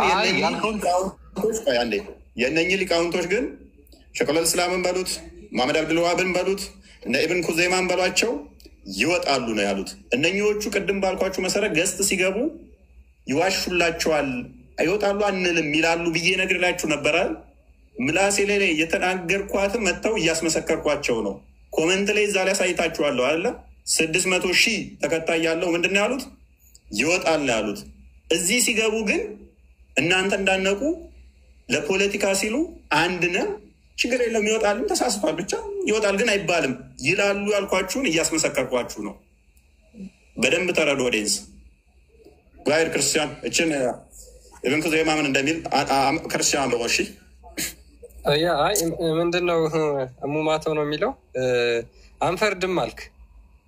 የእነኚህ ሊቃውንቶች ግን ሸኮለል እስላምን በሉት መሐመድ አብድልዋሃብን በሉት እነ ኢብን ኩዘይማን በሏቸው ይወጣሉ ነው ያሉት። እነኚዎቹ ቅድም ባልኳችሁ መሰረት ገስት ሲገቡ ይዋሹላቸዋል። አይወጣሉ አንልም ይላሉ ብዬ ነግሬላችሁ ነበራል። ምላሴ ላይ የተናገርኳትም መጥተው እያስመሰከርኳቸው ነው። ኮመንት ላይ እዛ ላይ አሳይታችኋለሁ አለ 600,000 ተከታይ ያለው ምንድን ነው ያሉት? ይወጣል ነው ያሉት። እዚህ ሲገቡ ግን እናንተ እንዳነቁ ለፖለቲካ ሲሉ አንድነው ችግር የለም ይወጣልም ተሳስቷል ብቻ ይወጣል ግን አይባልም ይላሉ። ያልኳችሁን እያስመሰከርኳችሁ ነው። በደንብ ተረዱ። ወዴንስ ጋይር ክርስቲያን እችን ኢብን ኩዘይማ ምን እንደሚል ክርስቲያን በወሺ ምንድነው እሙማተው ነው የሚለው አንፈርድም አልክ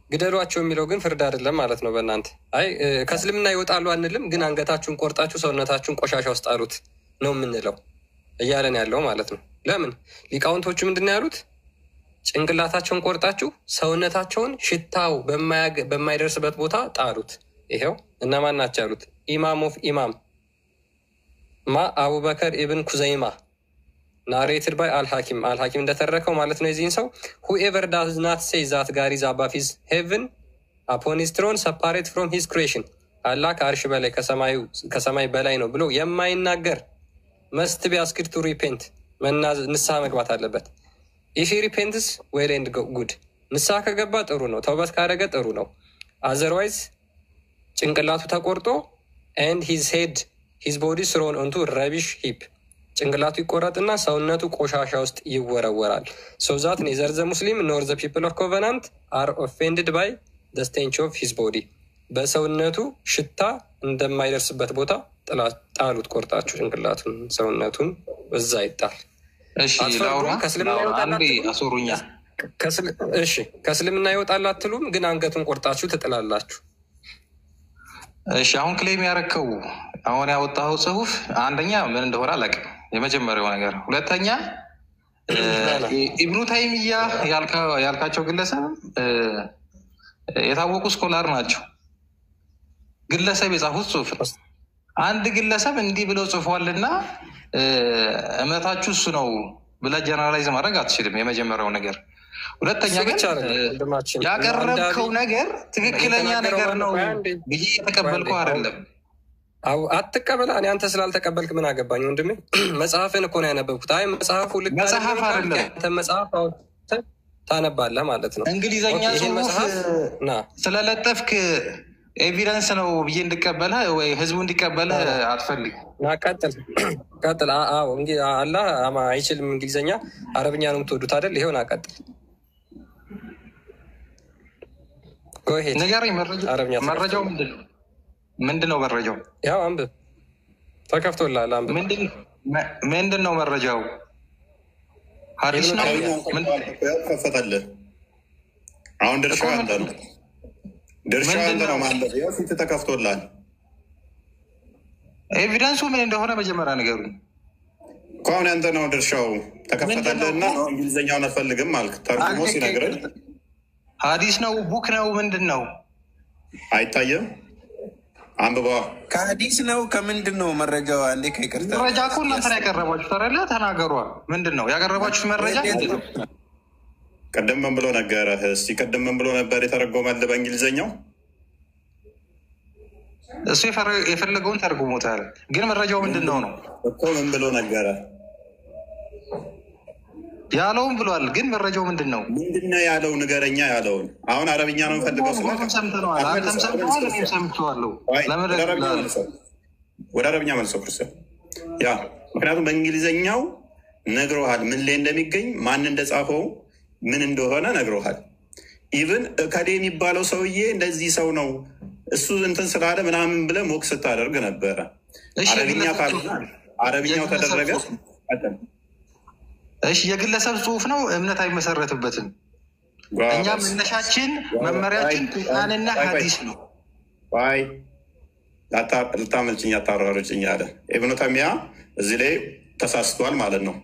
ግደሏቸው የሚለው ግን ፍርድ አይደለም ማለት ነው በእናንተ። አይ ከእስልምና ይወጣሉ አንልም ግን አንገታችሁን ቆርጣችሁ ሰውነታችሁን ቆሻሻ ውስጥ አሉት ነው የምንለው እያለን ያለው ማለት ነው። ለምን ሊቃውንቶቹ ምንድን ነው ያሉት? ጭንቅላታቸውን ቆርጣችሁ ሰውነታቸውን ሽታው በማይደርስበት ቦታ ጣሉት። ይሄው እነማን ናቸው ያሉት? ኢማም ኦፍ ኢማም አቡበከር ኢብን ኩዘይማ ናሬትድ ባይ አልሐኪም እንደተረከው ማለት ነው። የዚህን ሰው ሁኤቨር ዳዝ ናት ሴይ ዛት ጋድ ኢዝ አባቭ ሂዝ ሄቨን አፖን ሂዝ ትሮን ሰፓሬት ፍሮም ሂዝ ክሬሽን አላህ ከአርሽ በላይ ከሰማይ በላይ ነው ብሎ የማይናገር መስት ቢ አስክድ ቱ ሪፔንት ንስሐ መግባት አለበት። ኢፍ ሪፔንትስ ዌል ኤንድ ጉድ ንስሐ ከገባ ጥሩ ነው። ተውበት ካደረገ ጥሩ ነው። አዘርዋይዝ ጭንቅላቱ ተቆርጦ ኤንድ ሂዝ ሄድ ሂዝ ቦዲ ስሮን ኦንቱ ረቢሽ ሂፕ ጭንቅላቱ ይቆረጥና ሰውነቱ ቆሻሻ ውስጥ ይወረወራል። ሶ ዛት ኔዘር ዘ ሙስሊም ኖር ዘ ፒፕል ኦፍ ኮቨናንት አር ኦፌንድድ ባይ ዘ ስቴንች ኦፍ ሂዝ ቦዲ በሰውነቱ ሽታ እንደማይደርስበት ቦታ ጣሉት። ቆርጣችሁ ጭንቅላቱን ሰውነቱን እዛ ይጣል። ከእስልምና ይወጣል አትሉም ግን አንገቱን ቆርጣችሁ ትጥላላችሁ። እሺ አሁን ክሌም ያረከው አሁን ያወጣው ጽሁፍ አንደኛ ምን እንደሆነ አላውቅም፣ የመጀመሪያው ነገር። ሁለተኛ ኢብኑ ታይሚያ ያልካቸው ግለሰብ የታወቁ ስኮላር ናቸው። ግለሰብ የጻፉት ጽሁፍ ነው። አንድ ግለሰብ እንዲህ ብለው ጽፏልና እምነታችሁ እሱ ነው ብለህ ጀነራላይዝ ማድረግ አትችልም። የመጀመሪያው ነገር። ሁለተኛ ግን ያቀረብከው ነገር ትክክለኛ ነገር ነው ብዬ የተቀበልከው አይደለም። አትቀበል። እኔ አንተ ስላልተቀበልክ ምን አገባኝ ወንድሜ? መጽሐፍን እኮ ነው ያነበብኩት። አይ መጽሐፉ ልክ መጽሐፍ አይደለም መጽሐፍ ታነባለህ ማለት ነው። እንግሊዘኛ ጽሁፍ ስለለጠፍክ ኤቪደንስ ነው ብዬ እንድቀበልህ ወይ ህዝቡ እንዲቀበልህ አትፈልግ። ቀጥል። አዎ እንግዲህ አላህ አይችልም እንግሊዘኛ፣ አረብኛ ነው የምትወዱት አይደል? ይሄውን አቀጥል። ንገረኝ። መረጃው ምንድን ነው? መረጃው ያው አንብብ፣ ተከፍቶልሃል። አንብብ። ምንድን ነው መረጃው? ሀዲስ ነው ከፈተልህ። አሁን ድርሻው አንተ ነው። ድርሻው አንተ ነው። ማንበብ ያው ፊት ተከፍቶልሃል። ኤቪደንሱ ምን እንደሆነ መጀመሪያ ንገሩኝ እኮ። አሁን ያንተ ነው ድርሻው። ተከፈተልህና እንግሊዝኛውን አትፈልግም አልክ። ተርጉሞ ሲነግረን ሀዲስ ነው ቡክ ነው ምንድን ነው? አይታየም። አንብባ። ከሀዲስ ነው ከምንድን ነው መረጃው? አንዴ ከይቅርታ መረጃ እኮ እናንተ ያቀረባችሁ ተረለ ተናገሯል። ምንድን ነው ያቀረባችሁት መረጃ? ቅድም ምን ብሎ ነገረህ? እስኪ ቅድም ምን ብሎ ነበር የተረጎመልህ በእንግሊዝኛው? እሱ የፈለገውን ተርጉሞታል። ግን መረጃው ምንድን ነው ነው እኮ ምን ብሎ ነገረ? ያለውን ብሏል። ግን መረጃው ምንድን ነው? ምንድን ነው ያለው? ንገረኛ ያለውን። አሁን አረብኛ ነው ፈልገው ሰምተነዋል። አንተም ሰምተዋል፣ እኔም ሰምቼዋለሁ። ወደ አረብኛ መልሰው ክርስቲያን። ያ ምክንያቱም በእንግሊዝኛው ነግረሃል፣ ምን ላይ እንደሚገኝ ማን እንደጻፈው ምን እንደሆነ ነግረሃል። ኢቭን ከዴ የሚባለው ሰውዬ እንደዚህ ሰው ነው እሱ እንትን ስላለ ምናምን ብለህ ሞክ ስታደርግ ነበረ። አረብኛ አረብኛው ተደረገ። እሺ የግለሰብ ጽሁፍ ነው፣ እምነት አይመሰረትበትም። እኛ መነሻችን መመሪያችን ቁርአንና ሀዲስ ነው። ይ ልታመልጭኝ አታሯሩጭኝ አለ ኢብኑ ተይሚያ። እዚህ ላይ ተሳስቷል ማለት ነው።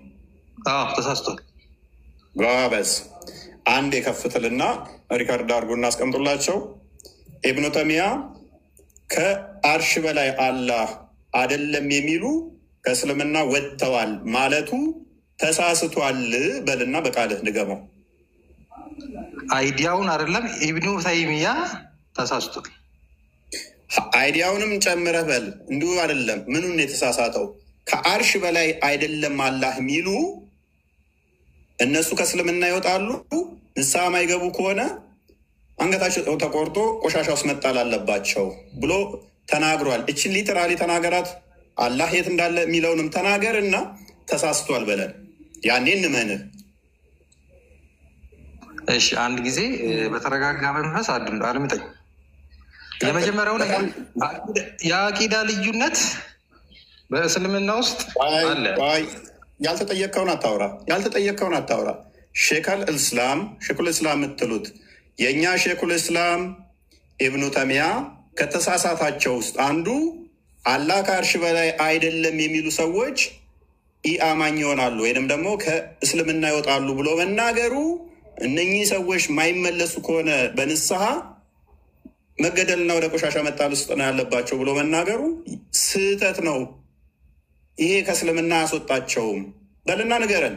ተሳስቷል። ጓበዝ አንድ የከፍትልና ሪካርድ አድርጎ እናስቀምጡላቸው። ኢብኑ ተይሚያ ከአርሽ በላይ አላህ አይደለም የሚሉ ከእስልምና ወጥተዋል ማለቱ ተሳስቷል በልና በቃልህ ድገመው። አይዲያውን አይደለም ኢብኑ ተይሚያ ተሳስቷል። አይዲያውንም ጨምረህ በል። እንዲሁ አይደለም። ምኑን የተሳሳተው? ከአርሽ በላይ አይደለም አላህ የሚሉ እነሱ ከእስልምና ይወጣሉ። ንስሐ ማይገቡ ከሆነ አንገታቸው ተቆርጦ ቆሻሻ ውስጥ መጣል አለባቸው ብሎ ተናግሯል። እችን ሊትራሊ ተናገራት። አላህ የት እንዳለ የሚለውንም ተናገር እና ተሳስቷል በለን። ያኔ እንመንህ። እሺ አንድ ጊዜ በተረጋጋ መንፈስ አድምጠኝ። የመጀመሪያው ነገር የአቂዳ ልዩነት በእስልምና ውስጥ አለ። ያልተጠየቅከውን አታውራ። ሼኹል እስላም የምትሉት የእኛ ሼኹል እስላም ኢብኑ ተይሚያ ከተሳሳታቸው ውስጥ አንዱ አላህ ከአርሽ በላይ አይደለም የሚሉ ሰዎች ኢአማኝ ይሆናሉ ወይንም ደግሞ ከእስልምና ይወጣሉ ብሎ መናገሩ፣ እነኚህ ሰዎች ማይመለሱ ከሆነ በንስሐ መገደልና ወደ ቆሻሻ መጣል ውስጥ ነው ያለባቸው ብሎ መናገሩ ስህተት ነው። ይሄ ከእስልምና አያስወጣቸውም በልና ንገረን።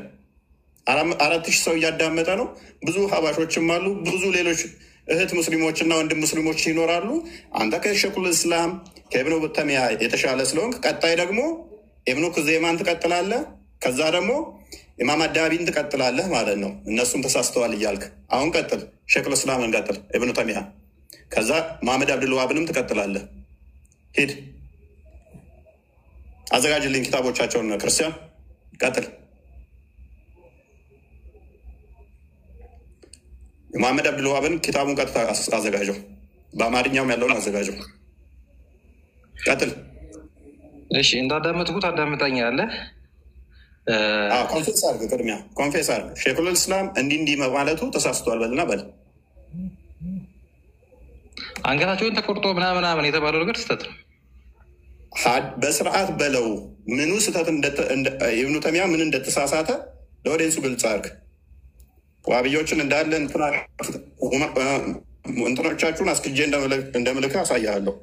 4,000 ሰው እያዳመጠ ነው። ብዙ ሀባሾችም አሉ። ብዙ ሌሎች እህት ሙስሊሞችና ወንድም ሙስሊሞች ይኖራሉ። አንተ ከሼኹል እስላም ከኢብኑ ተይሚያ የተሻለ ስለሆንክ ቀጣይ ደግሞ ኢብኑ ኩዘይማን ትቀጥላለህ። ከዛ ደግሞ ኢማም አዳቢን ትቀጥላለህ ማለት ነው። እነሱም ተሳስተዋል እያልክ አሁን ቀጥል። ሼኹል እስላምን ቀጥል፣ ኢብኑ ተይሚያ። ከዛ መሐመድ አብዱልዋሃብንም ትቀጥላለህ። ሂድ አዘጋጅልኝ ኪታቦቻቸውን። ክርስቲያን ቀጥል። የመሐመድ አብዱልዋሃብን ኪታቡን ቀጥታ አዘጋጀው። በአማርኛውም ያለውን አዘጋጀው። ቀጥል። እሺ እንዳዳመጥኩት አዳምጠኛለህ። ኮንፌስ አድርግ። ቅድሚያ ኮንፌስ አድርግ። ሼኹል እስላም እንዲህ ማለቱ ተሳስቷል በልና በል። አንገታቸውን ተቆርጦ ምናምን የተባለው ነገር ስህተት ነው። በስርዓት በለው። ምኑ ስህተት ኢብኑ ተይሚያ ምን እንደተሳሳተ ለወደንሱ ግልጽ አድርግ። ዋብዮችን እንዳለ እንትኖቻችሁን አስክጄ እንደምልክ አሳያለሁ።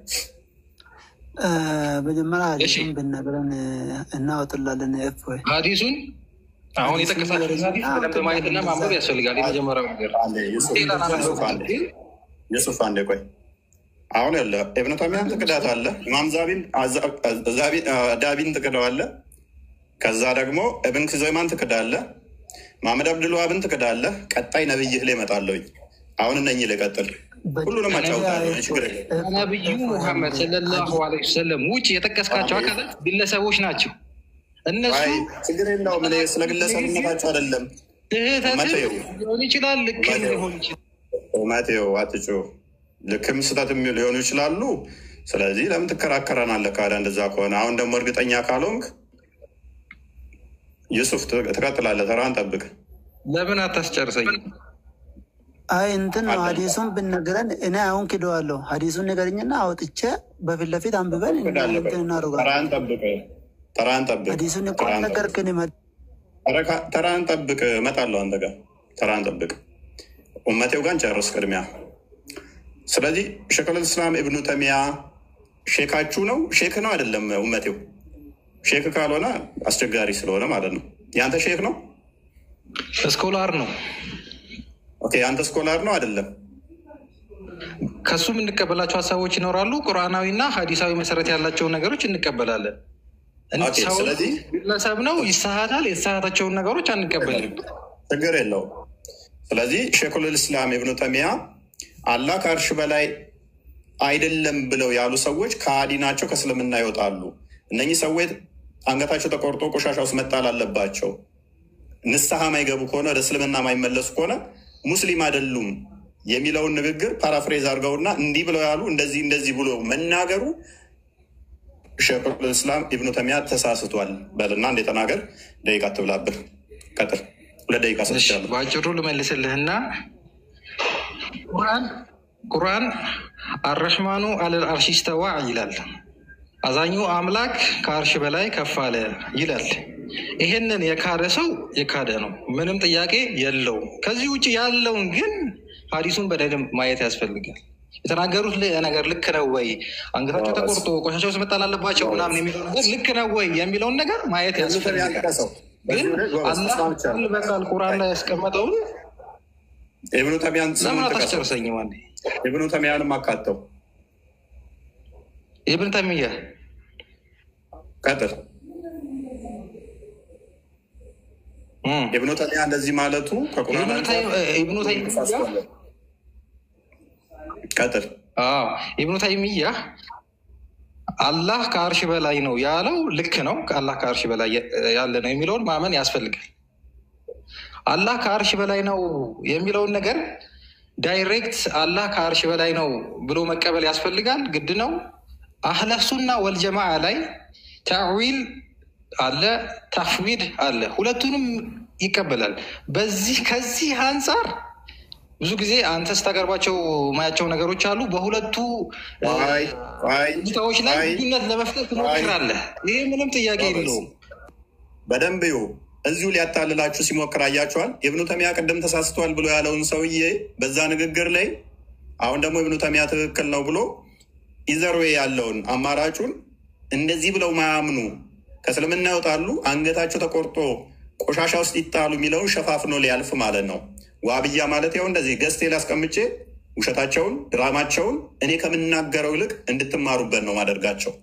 መጀመሪያ ሀዲሱን ብነግረን እናወጥላለን። ሀዲሱን አሁን የጠቀሳችሁ ማየትና ማንበብ ያስፈልጋል። የመጀመሪያው ነገር ዩሱፍ አንዴ ቆይ። አሁን ያለ ኢብኑ ተይሚያን ትክዳት አለ። ኢማም ዳቢን ትክደዋለ። ከዛ ደግሞ ኢብን ኩዘይማን ትክዳለ። መሐመድ አብዱልዋሃብን ትክዳለህ። ቀጣይ ነብይህ ላይ እመጣለሁኝ። አሁን እነኝህ ላይ ቀጥል። ሁሉንም አጫውታለሁ። ነብዩ ሙሐመድ ሰለላሁ ዐለይሂ ወሰለም ውጭ የጠቀስካቸው አካላት ግለሰቦች ናቸው። እነሱ ችግር የለውም። እኔ ስለ ግለሰብነታቸው አይደለም። ሊሆን ይችላል፣ ልክም ሊሆን ይችላል። ማቴዎ አትጩ። ልክም ስህተትም ሊሆኑ ይችላሉ። ስለዚህ ለምን ትከራከረናለህ? ካለ እንደዛ ከሆነ አሁን ደግሞ እርግጠኛ ካልሆንክ ዩሱፍ ትቀጥላለህ። ተራን ጠብቅ። ለምን አታስጨርሰኝ? አይ እንትን ነው ሀዲሱን ብነግረን እኔ አሁን ክደዋለሁ። ሀዲሱን ንገረኝና አውጥቼ በፊት ለፊት አንብበን ተራን ጠብቅ። ሀዲሱን እኮ ነገርክን። ተራን ጠብቅ። እመጣለሁ አንተ ጋር። ተራን ጠብቅ። ኡመቴው ጋር ጨርስ ቅድሚያ። ስለዚህ ሼኹል እስላም ኢብኑ ተይሚያ ሼካችሁ ነው? ሼክ ነው አይደለም? ኡመቴው ሼክ ካልሆነ አስቸጋሪ ስለሆነ ማለት ነው። የአንተ ሼክ ነው? ስኮላር ነው። ኦኬ፣ የአንተ ስኮላር ነው አይደለም? ከሱ የምንቀበላቸው ሀሳቦች ይኖራሉ። ቁርአናዊና ሀዲሳዊ መሰረት ያላቸውን ነገሮች እንቀበላለን። ሰው ግለሰብ ነው፣ ይሳሃታል። የተሳሃታቸውን ነገሮች አንቀበልም። ችግር የለው። ስለዚህ ሼኹል ኢስላም ኢብኑ ተይሚያ አላህ ከአርሽ በላይ አይደለም ብለው ያሉ ሰዎች ከሃዲ ናቸው፣ ከእስልምና ይወጣሉ። እነኚህ ሰዎች አንገታቸው ተቆርጦ ቆሻሻ ውስጥ መጣል አለባቸው። ንስሐ ማይገቡ ከሆነ ወደ እስልምና ማይመለሱ ከሆነ ሙስሊም አይደሉም የሚለውን ንግግር ፓራፍሬዝ አድርገውና እንዲህ ብለው ያሉ እንደዚህ ብሎ መናገሩ ሼኹል ኢስላም ኢብኑ ተይሚያ ተሳስቷል በልና እንደ ተናገር። ደቂቃ ትብላብህ። ቀጥል። 2 ደቂቃ ሰጥቻለሁ። በአጭሩ ልመልስልህና ቁርአን አረሕማኑ አለል አርሽ ስተዋ ይላል። አዛኙ አምላክ ከአርሽ በላይ ከፍ አለ ይላል። ይሄንን የካደ ሰው የካደ ነው፣ ምንም ጥያቄ የለውም። ከዚህ ውጭ ያለውን ግን ሀዲሱን በደንብ ማየት ያስፈልጋል። የተናገሩት ነገር ልክ ነው ወይ፣ አንገታቸው ተቆርጦ ቆሻሻ ውስጥ መጣል አለባቸው ምናምን የሚለው ነገር ልክ ነው ወይ የሚለውን ነገር ማየት ያስፈልጋል። ግን አላህ በቃል ቁርአን ላይ ያስቀመጠውን ኢብኑ ተይሚያን ለምን አታስጨርሰኝም? አንዴ ኢብኑ ተይሚያንም አካተው ኢብኑ ተይሚያ ቀጥል። ኢብኑ ተይሚያ እንደዚህ ማለቱ ከቁርአን ኢብኑ ተይሚያ ቀጥል። ኢብኑ ተይሚያ አላህ ከአርሽ በላይ ነው ያለው ልክ ነው። አላህ ከአርሽ በላይ ያለ ነው የሚለውን ማመን ያስፈልጋል። አላህ ከአርሽ በላይ ነው የሚለውን ነገር ዳይሬክት አላህ ከአርሽ በላይ ነው ብሎ መቀበል ያስፈልጋል፣ ግድ ነው። አህለ ሱና ወልጀማዓ ላይ ተዕዊል አለ፣ ተፍዊድ አለ። ሁለቱንም ይቀበላል። ከዚህ አንጻር ብዙ ጊዜ አንተ ስታቀርባቸው ማያቸው ነገሮች አሉ። በሁለቱ እይታዎች ላይ ልዩነት ለመፍጠር ትሞክራለህ። ይሄ ምንም ጥያቄ የለውም። በደንብ እዚሁ ሊያታልላችሁ ሲሞክር አያችኋል። ኢብኑ ተይሚያ ቅድም ተሳስቷል ብሎ ያለውን ሰውዬ በዛ ንግግር ላይ አሁን ደግሞ ኢብኑ ተይሚያ ትክክል ነው ብሎ ኢዘርዌ ያለውን አማራጩን እንደዚህ ብለው ማያምኑ ከእስልምና ይወጣሉ፣ አንገታቸው ተቆርጦ ቆሻሻ ውስጥ ይጣሉ የሚለውን ሸፋፍኖ ሊያልፍ ማለት ነው። ዋብያ ማለት ያው እንደዚህ ገዝቴ ላስቀምጬ ውሸታቸውን፣ ድራማቸውን እኔ ከምናገረው ይልቅ እንድትማሩበት ነው ማደርጋቸው።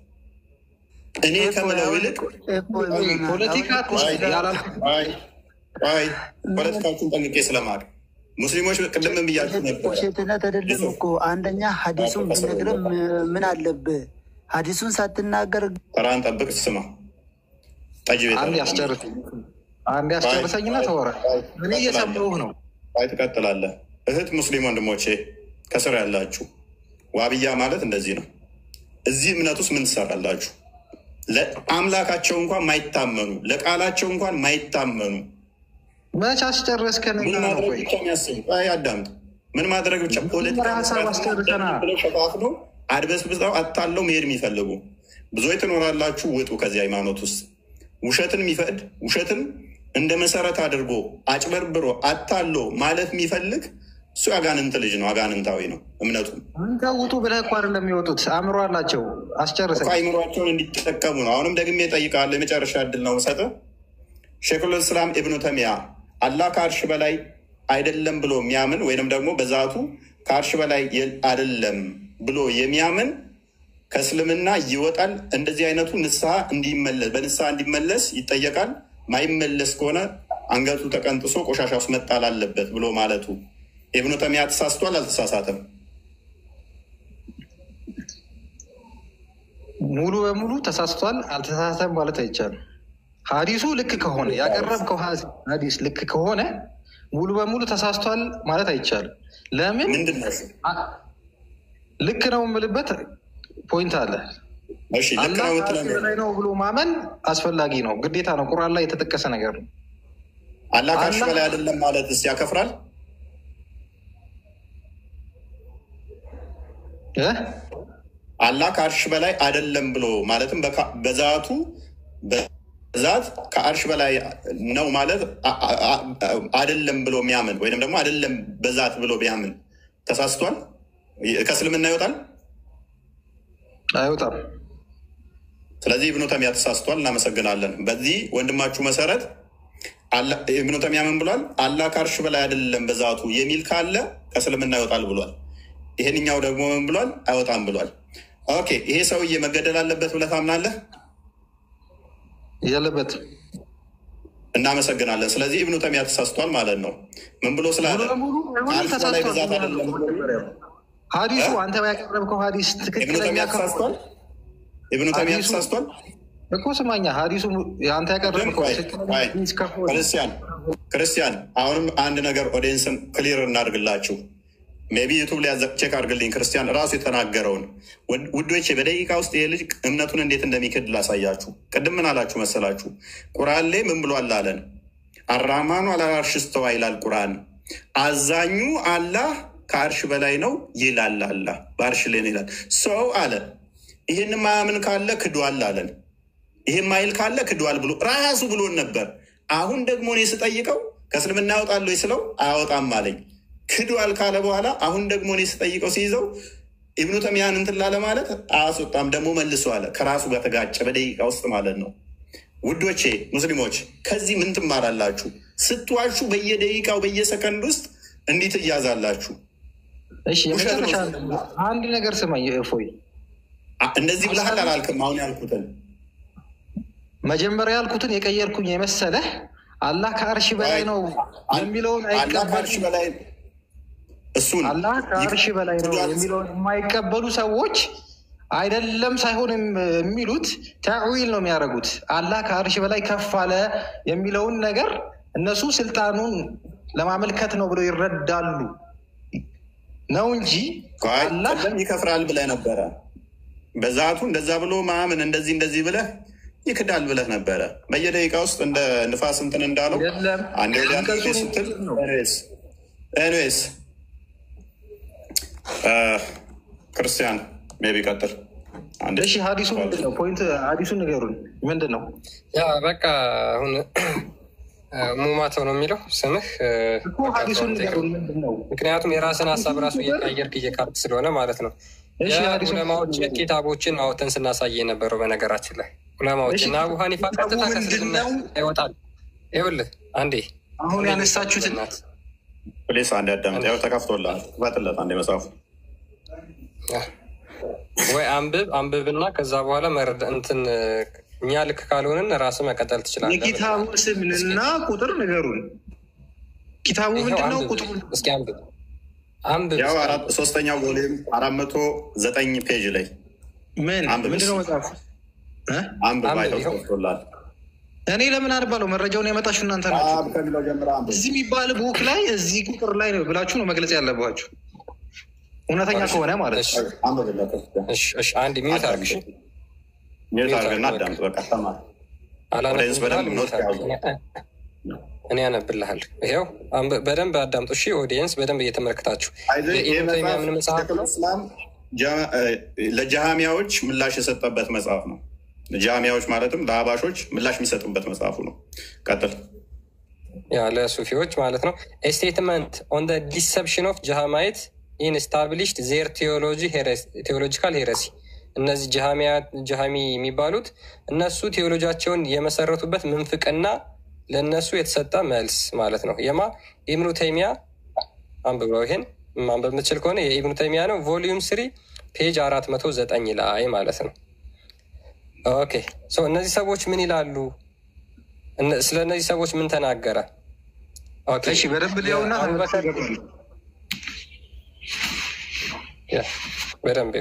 እኔ ከምለው ይልቅ ፖለቲካዎቹን ጠንቅቄ ስለማቅ ሙስሊሞች ቅድም ብያችሁ ነበር። ሴትነት አይደለም እኮ አንደኛ ሀዲሱን ብነግርም ምን አለብህ? ሀዲሱን ሳትናገር ተራን ጠብቅ። ስማ ጠጅ ቤት አንድ ያስጨርሰኝና ተወራ። እኔ እየሰማሁህ ነው። አይ ትቀጥላለህ። እህት ሙስሊም ወንድሞቼ ከስር ያላችሁ ዋብያ ማለት እንደዚህ ነው። እዚህ እምነት ውስጥ ምን ትሰራላችሁ? ለአምላካቸው እንኳን ማይታመኑ፣ ለቃላቸው እንኳን ማይታመኑ መች አስጨረስከን? አዳምጥ። ምን ማድረግ ብቻ ፖለቲካ ሸፋፍኖ አድበስብሰው አታለው መሄድ የሚፈልጉ ብዙዎች ትኖራላችሁ። ውጡ ከዚህ ሃይማኖት ውስጥ። ውሸትን የሚፈቅድ ውሸትን እንደ መሰረት አድርጎ አጭበርብሮ አታሎ ማለት የሚፈልግ እሱ አጋንንት ልጅ ነው። አጋንንታዊ ነው እምነቱ። አንተ ውጡ ብለህ እኮ አይደለም የሚወጡት። አእምሮ አላቸው። አስጨርሰኝ። አእምሯቸውን እንዲጠቀሙ ነው። አሁንም ደግሜ እጠይቃለሁ። የመጨረሻ እድል ነው ሰጠ። ሼኹል ኢስላም ኢብኑ ተይሚያ አላህ ከአርሽ በላይ አይደለም ብሎ የሚያምን ወይንም ደግሞ በዛቱ ከአርሽ በላይ አይደለም ብሎ የሚያምን ከእስልምና ይወጣል። እንደዚህ አይነቱ በንስሐ እንዲመለስ ይጠየቃል። ማይመለስ ከሆነ አንገቱ ተቀንጥሶ ቆሻሻ ውስጥ መጣል አለበት ብሎ ማለቱ ኢብኑ ተይሚያ ተሳስቷል? አልተሳሳተም? ሙሉ በሙሉ ተሳስቷል፣ አልተሳሳተም ማለት አይቻልም። ሀዲሱ ልክ ከሆነ ያቀረብከው ሀዲስ ልክ ከሆነ ሙሉ በሙሉ ተሳስቷል ማለት አይቻልም። ለምን? ልክ ነው የምልበት ፖይንት አለ። ላይ ነው ብሎ ማመን አስፈላጊ ነው፣ ግዴታ ነው። ቁርአን ላይ የተጠቀሰ ነገር ነው። አላህ ከአርሽ በላይ አይደለም ማለት ስ ያከፍራል። አላህ ከአርሽ በላይ አይደለም ብሎ ማለትም በዛቱ በዛት ከአርሽ በላይ ነው ማለት አይደለም ብሎ የሚያምን ወይም ደግሞ አይደለም በዛት ብሎ ቢያምን ተሳስቷል፣ ከእስልምና ይወጣል። አይወጣም። ስለዚህ ኢብኑ ተይሚያ ተሳስቷል። እናመሰግናለን። በዚህ ወንድማችሁ መሰረት ኢብኑ ተይሚያ ምን ብሏል? አላህ ከአርሽ በላይ አይደለም በዛቱ የሚል ካለ ከእስልምና ይወጣል ብሏል። ይሄንኛው ደግሞ ምን ብሏል? አይወጣም ብሏል። ኦኬ፣ ይሄ ሰውዬ መገደል አለበት ብለህ ታምናለህ? የለበት። እናመሰግናለን። ስለዚህ ኢብኑ ተይሚያ ተሳስቷል ማለት ነው። ምን ብሎ ስላለ አርሽ በላይ በዛት አይደለም ሀዲሱ አንተ ያቀረብከው ሀዲስ ትክክለኛ ተሳስቷል። ኢብኑ ተይሚያ ተሳስቷል እኮ ስማኛ፣ ሀዲሱ አንተ ያቀረብከው ክርስቲያን፣ አሁንም አንድ ነገር ኦዲየንስን ክሊር እናድርግላችሁ። ሜቢ ዩቱብ ላይ ቼክ አድርግልኝ። ክርስቲያን ራሱ የተናገረውን ውዶቼ፣ በደቂቃ ውስጥ ይሄ ልጅ እምነቱን እንዴት እንደሚክድ ላሳያችሁ። ቅድም ምን አላችሁ መሰላችሁ? ቁርአን ላይ ምን ብሏል አለን? አራህማኑ ዐለል ዐርሽ እስተዋ ይላል ቁርአን። አዛኙ አላህ ከአርሽ በላይ ነው ይላል። አላህ በአርሽ ላይ ነው ይላል። ሰው አለ ይህን ማያምን ካለ ክዷል አለን። ይህን ማይል ካለ ክዷል ብሎ ራሱ ብሎን ነበር። አሁን ደግሞ እኔ ስጠይቀው ከእስልምና ያወጣለሁ ስለው አያወጣም አለኝ። ክዷል ካለ በኋላ አሁን ደግሞ እኔ ስጠይቀው ሲይዘው ኢብኑ ተይሚያን እንትን ላለ ማለት አያስወጣም ደግሞ መልሶ አለ። ከራሱ ጋር ተጋጨ በደቂቃ ውስጥ ማለት ነው። ውዶቼ ሙስሊሞች ከዚህ ምን ትማራላችሁ? ስትዋሹ በየደቂቃው በየሰከንድ ውስጥ እንዲህ ትያዛላችሁ። እሺ የመጨረሻ አንድ ነገር ስማኝ እፎይ፣ እንደዚህ ብለሃል አላልክም? አሁን ያልኩትን መጀመሪያ ያልኩትን የቀየርኩኝ የመሰለህ አላህ ከአርሽ በላይ ነው የሚለውን አይቀበልም። እሱን አላህ ከአርሽ በላይ ነው የሚለውን የማይቀበሉ ሰዎች አይደለም ሳይሆን የሚሉት ተዕዊል ነው የሚያደርጉት። አላህ ከአርሽ በላይ ከፍ አለ የሚለውን ነገር እነሱ ስልጣኑን ለማመልከት ነው ብለው ይረዳሉ ነው እንጂ ይከፍራል ብለህ ነበረ። በዛቱ እንደዛ ብሎ ማመን እንደዚህ ብለህ ይክዳል ብለህ ነበረ። በየደቂቃ ውስጥ እንደ ንፋስ እንትን እንዳለው አንድ ስትል ኤኒዌይስ ክርስቲያን ሜይ ቢ ቀጥል። እሺ ሀዲሱ ምንድን ነው? ፖይንት ሀዲሱን ንገሩን። ምንድን ነው? ያ በቃ አሁን ሙማተው ነው የሚለው ስምህ። ሀዲሱን ንገሩን ምንድን ነው? ምክንያቱም የራስን ሀሳብ ራሱ እየቀየርክ እየካርክ ስለሆነ ማለት ነው። ዑለማዎች ኪታቦችን አውጥተን ስናሳይ የነበረው በነገራችን ላይ ዑለማዎች እና አቡ ሀኒፋ ቀጥታ ከእስልምና ይወጣል። ይኸውልህ አንዴ አሁን ያነሳችሁትን ፕሌስ አንድ ያዳምጥ። ያው ተከፍቶልሃል፣ ባጥለት አንዴ መጽሐፉ ወይ አንብብና ከዛ በኋላ መረዳ እንትን እኛ ልክ ካልሆንን ራስ መቀጠል ትችላለህ። የኪታቡ ስምንና ቁጥር ንገሩን። ኪታቡ ምንድነው? ቁጥሩ እስኪ አንብብ። ያው ሶስተኛው ቮሊዩም 409 ፔጅ ላይ ምንድነው መጽሐፉ? አንብብ። እኔ ለምን አልባለው? መረጃውን ያመጣችሁ እናንተ ናችሁ። እዚህ የሚባል ቡክ ላይ እዚህ ቁጥር ላይ ነው ብላችሁ ነው መግለጽ ያለባችሁ፣ እውነተኛ ከሆነ ማለት ነው። አንድ ሚዩት አድርግሽ፣ እኔ ያነብልሃል። ይኸው በደንብ አዳምጡ እሺ። ኦዲየንስ በደንብ እየተመለከታችሁ የኢብኑ ተይሚያ ምን መጽሐፍ ነው? ለጀሃሚያዎች ምላሽ የሰጠበት መጽሐፍ ነው። ጃሚያዎች ማለትም ለአባሾች ምላሽ የሚሰጡበት መጽሐፉ ነው። ቀጥል። ያ ለሱፊዎች ማለት ነው። ስቴትመንት ኦን ደ ዲሰፕሽን ኦፍ ጃሃማይት ኢን ስታብሊሽድ ዜር ቴዎሎጂካል ሄረሲ። እነዚህ ጃሃሚ የሚባሉት እነሱ ቴዎሎጂያቸውን የመሰረቱበት ምንፍቅና ለእነሱ የተሰጠ መልስ ማለት ነው። የማ ኢብኑ ተይሚያ አንብበው። ይሄን ማንበብ የምትችል ከሆነ የኢብኑ ተይሚያ ነው። ቮሊዩም 3 ፔጅ 409 ላይ ማለት ነው። ኦኬ ሶ እነዚህ ሰዎች ምን ይላሉ? ስለ እነዚህ ሰዎች ምን ተናገረ? እሺ በደንብ ሊሆና በደንብ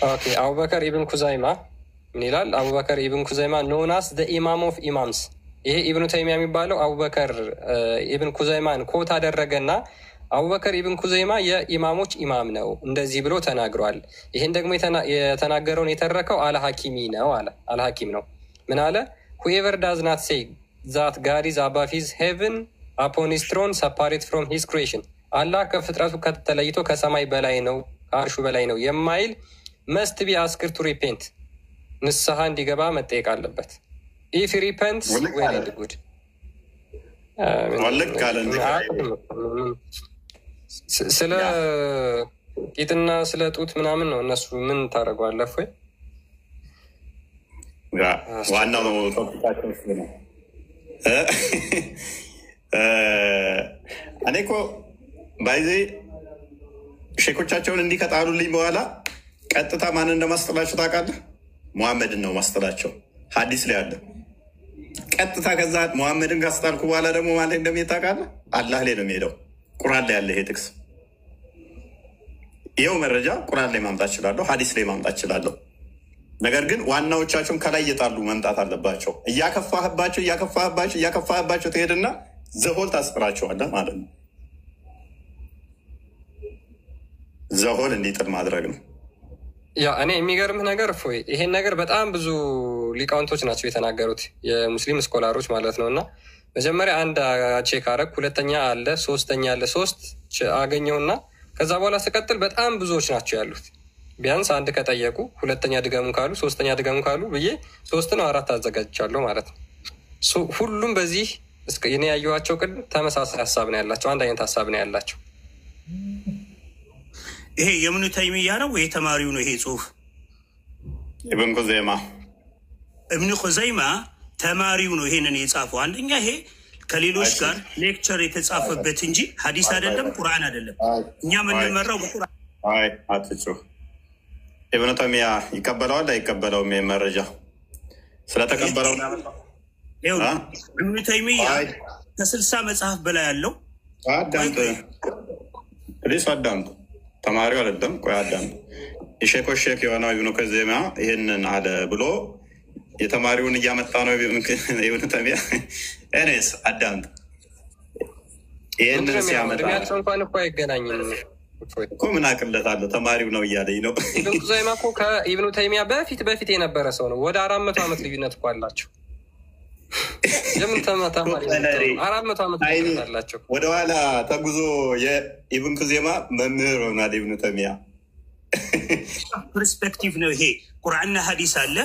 ኦኬ። አቡበከር ኢብን ኩዛይማ ምን ይላል? አቡበከር ኢብን ኩዛይማ ኖናስ ዘ ኢማም ኦፍ ኢማምስ። ይሄ ኢብኑ ተይሚያ የሚባለው አቡበከር ኢብን ኩዛይማን ኮት አደረገና አቡበከር ኢብን ኩዘይማ የኢማሞች ኢማም ነው እንደዚህ ብሎ ተናግሯል። ይህን ደግሞ የተናገረውን የተረከው አልሐኪሚ ነው አለ። አልሐኪም ነው ምን አለ? ሁኤቨር ዳዝ ናት ሴይ ዛት ጋድ ኢዝ አባቭ ሂዝ ሄቨን አፖን ሂዝ ትሮን ሰፓሬት ፍሮም ሂዝ ክሬሽን፣ አላህ ከፍጥረቱ ከተለይቶ ከሰማይ በላይ ነው ከአርሹ በላይ ነው የማይል መስት ቢ አስክር ቱ ሪፔንት፣ ንስሐ እንዲገባ መጠየቅ አለበት። ኢፍ ሪፐንትስ ዌል ጉድ ስለ ቂጥና ስለ ጡት ምናምን ነው። እነሱ ምን ታደርገዋለህ ወይ? ዋናው ነው ቶፒካቸው ነው። እኔ እኮ ባይዜ ሼኮቻቸውን እንዲህ ከጣሉልኝ በኋላ ቀጥታ ማንን እንደማስጠላቸው ታውቃለህ? ሙሐመድን ነው ማስጠላቸው። ሀዲስ ላይ አለ ቀጥታ። ከዛ ሙሐመድን ካስጣልኩ በኋላ ደግሞ ማለት እንደሚሄድ ታውቃለህ? አላህ ላይ ነው የሚሄደው። ቁርአን ላይ ያለ ይሄ ጥቅስ፣ ይኸው መረጃ ቁርአን ላይ ማምጣት እችላለሁ፣ ሀዲስ ላይ ማምጣት እችላለሁ። ነገር ግን ዋናዎቻቸውን ከላይ እየጣሉ መምጣት አለባቸው። እያከፋህባቸው ትሄድና ዘሆል ታስጥራቸዋለህ ማለት ነው። ዘሆል እንዲጥል ማድረግ ነው። ያ እኔ የሚገርምህ ነገር እፎይ፣ ይሄን ነገር በጣም ብዙ ሊቃውንቶች ናቸው የተናገሩት፣ የሙስሊም ስኮላሮች ማለት ነው። እና መጀመሪያ አንድ ቼክ አረግ፣ ሁለተኛ አለ፣ ሶስተኛ አለ። ሶስት አገኘውና ከዛ በኋላ ስቀጥል በጣም ብዙዎች ናቸው ያሉት። ቢያንስ አንድ ከጠየቁ ሁለተኛ ድገሙ ካሉ፣ ሶስተኛ ድገሙ ካሉ ብዬ 3 ነው 4 አዘጋጅቻለሁ ማለት ነው። ሁሉም በዚህ እኔ ያየኋቸው ቅድም ተመሳሳይ ሀሳብ ነው ያላቸው፣ አንድ አይነት ሀሳብ ነው ያላቸው። ይሄ የኢብኑ ተይሚያ ነው ወይ ተማሪው ነው? ይሄ ጽሁፍ ኢብኑ ኹዘይማ ተማሪው ነው ይሄንን የጻፈው። አንደኛ ይሄ ከሌሎች ጋር ሌክቸር የተጻፈበት እንጂ ሀዲስ አይደለም፣ ቁርአን አይደለም። እኛ የምንመራው በቁርአን። አትጩህ። ኢብኑ ተይሚያ ይቀበለዋል አይቀበለውም? ይሄ መረጃ ስለተቀበለው ኢብኑ ተይሚያ ከ60 መጽሐፍ በላይ ያለው። አዳምጥ ፕሊስ፣ አዳምጥ። ተማሪው አይደለም። ቆይ አዳምጥ። የሼኮች ሼክ የሆነው ኢብኑ ኹዘይማ ይህንን አለ ብሎ የተማሪውን እያመጣ ነው ኢብኑ ተይሚያ። እኔስ አዳምጥ። ይህንን ሲያመጣ እንኳን እኮ አይገናኝም እኮ ምን አቅለታለሁ? ተማሪው ነው እያለኝ ነው። ኢብኑ ኹዘይማ እኮ ከኢብኑ ተይሚያ በፊት የነበረ ሰው ነው። ወደ 400 ዓመት ልዩነት እኮ አላቸው። የምን ተማሪ 400 ዓመት ልዩነት አላቸው። ወደኋላ ተጉዞ የኢብኑ ኹዘይማ መምህር ሆናል ኢብኑ ተይሚያ። ፐርስፔክቲቭ ነው ይሄ። ቁርአንና ሀዲስ አለ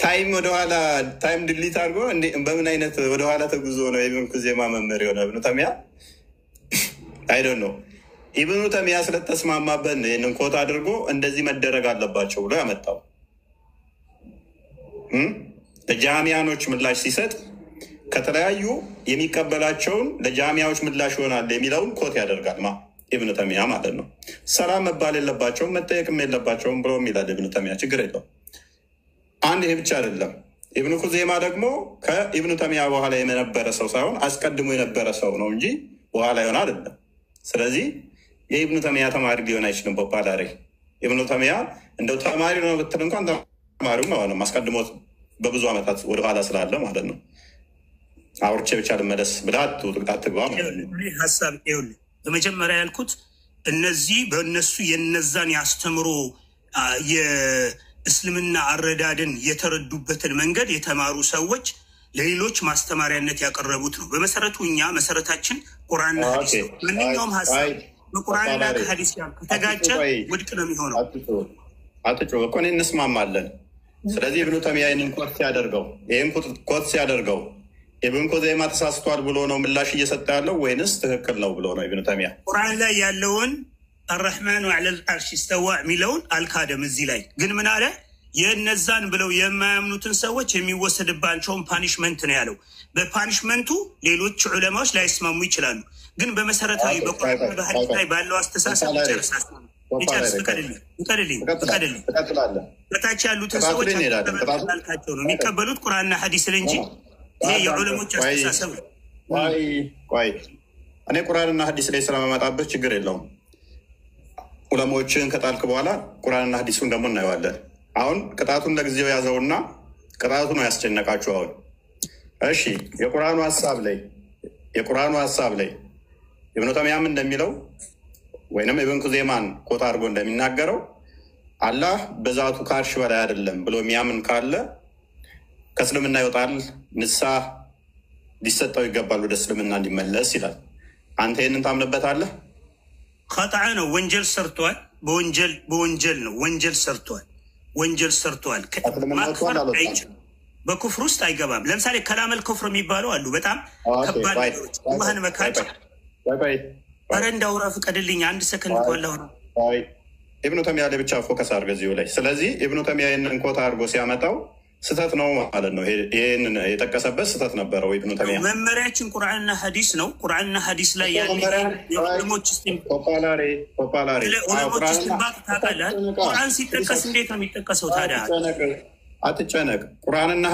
ታይም ወደኋላ ታይም ድሊት አድርጎ በምን አይነት ወደኋላ ተጉዞ ነው ኢብኑ ኹዘይማ መምህር የሆነ ኢብኑ ተይሚያ? አይዶን ነው። ኢብኑ ተይሚያ ስለተስማማበት ይህንን ኮት አድርጎ እንደዚህ መደረግ አለባቸው ብሎ ያመጣው። ለጃሚያኖች ምላሽ ሲሰጥ ከተለያዩ የሚቀበላቸውን ለጃሚያዎች ምላሽ ይሆናል የሚለውን ኮት ያደርጋል። ኢብኑ ተይሚያ ማለት ነው። ሰላም መባል የለባቸውም መጠየቅም የለባቸውም ብሎ የሚላል ኢብኑ ተይሚያ። ችግር የለው። አንድ ይሄ ብቻ አይደለም። ኢብኑ ኹዘይማ ደግሞ ከኢብኑ ተይሚያ በኋላ የነበረ ሰው ሳይሆን አስቀድሞ የነበረ ሰው ነው እንጂ በኋላ ይሆን አይደለም። ስለዚህ የኢብኑ ተይሚያ ተማሪ ሊሆን አይችልም። ፖፓላሪ ኢብኑ ተይሚያ እንደው ተማሪ ነው ብትል እንኳን ተማሪውም አይሆንም። አስቀድሞት በብዙ ዓመታት ወደኋላ ስላለ ማለት ነው። አውርቼ ብቻ ልመለስ ብለህ አትግባ ማለት ነው። ሀሳብ ይኸውልህ፣ በመጀመሪያ ያልኩት እነዚህ በእነሱ የነዛን ያስተምሮ የእስልምና አረዳድን የተረዱበትን መንገድ የተማሩ ሰዎች ለሌሎች ማስተማሪያነት ያቀረቡት ነው። በመሰረቱ እኛ መሰረታችን ቁርአንና ሀዲስ ነው። ማንኛውም ሀሳብ በቁርአንና ከሀዲስ ጋር ከተጋጨ ውድቅ ነው የሚሆነው። አትጩህ እኮ እንስማማለን። ስለዚህ ኢብኑ ተይሚያ ይህንን ኮት ሲያደርገው ኢብኑ ኹዘይማ ተሳስቷል ብሎ ነው ምላሽ እየሰጠ ያለው ወይንስ ትክክል ነው ብሎ ነው? ኢብኑ ተይሚያ ቁርአን ላይ ያለውን አረሕማኑ ዐለል ዐርሽ እስተዋ የሚለውን አልካደም። እዚህ ላይ ግን ምን አለ? የነዛን ብለው የማያምኑትን ሰዎች የሚወሰድባቸውን ፓኒሽመንት ነው ያለው። በፓኒሽመንቱ ሌሎች ዑለማዎች ላይስማሙ ይችላሉ። ግን በመሰረታዊ በቁርአን በሐዲስ ላይ ባለው አስተሳሰብ ይጨርስ። ፍቀድልኝ። በታች ያሉትን ሰዎች አልካቸው ነው የሚቀበሉት ቁርአንና ሐዲስን እንጂ ይሄ የዑለሞች አስተሳሰብ ነው። ቆይ እኔ ቁርአንና ሐዲስ ላይ ስለመመጣበት ችግር የለውም። ዑለሞችን ከጣልክ በኋላ ቁርአንና ሐዲሱን ደግሞ እናየዋለን። አሁን ቅጣቱን ለጊዜው ያዘውና ቅጣቱ ነው ያስጨነቃችሁ። አሁን እሺ፣ የቁርአኑ ሀሳብ ላይ ኢብኑ ተይሚያም እንደሚለው ወይንም ኢብኑ ኹዘይማን ኮት አድርጎ እንደሚናገረው አላህ በዛቱ ከአርሽ በላይ አይደለም ብሎ የሚያምን ካለ ከእስልምና ይወጣል፣ ንስሐ ሊሰጠው ይገባል፣ ወደ እስልምና እንዲመለስ ይላል። አንተ ይህንን ታምንበታለህ? ኸጣዓ ነው። ወንጀል ሰርቷል። በወንጀል ነው። ወንጀል ሰርቷል። ማክፈር አይችልም። በኩፍር ውስጥ አይገባም። ለምሳሌ ከላመል ኩፍር የሚባሉ አሉ፣ በጣም ከባድ ነገሮች። አላህን መካድ። ኧረ እንዳውራ ፍቀድልኝ፣ አንድ ሰከንድ እንኳን ላውራ። ኢብኑ ተይሚያ ላይ ብቻ ፎከስ አድርገህ እዚሁ ላይ። ስለዚህ ኢብኑ ተይሚያ ይህንን ኮታ አድርጎ ሲያመጣው ስህተት ነው ማለት ነው። ይህንን የጠቀሰበት ስህተት ነበረው ኢብኑ ተይሚያ። መመሪያችን ቁርአንና ሀዲስ ነው። ቁርአንና ሀዲስ ላይ ያለ ዑለሞች ስንባጥ ታውቃለህ። ቁርአን ሲጠቀስ እንዴት ነው የሚጠቀሰው ታዲያ? አትጨነቅ። ቁርአንና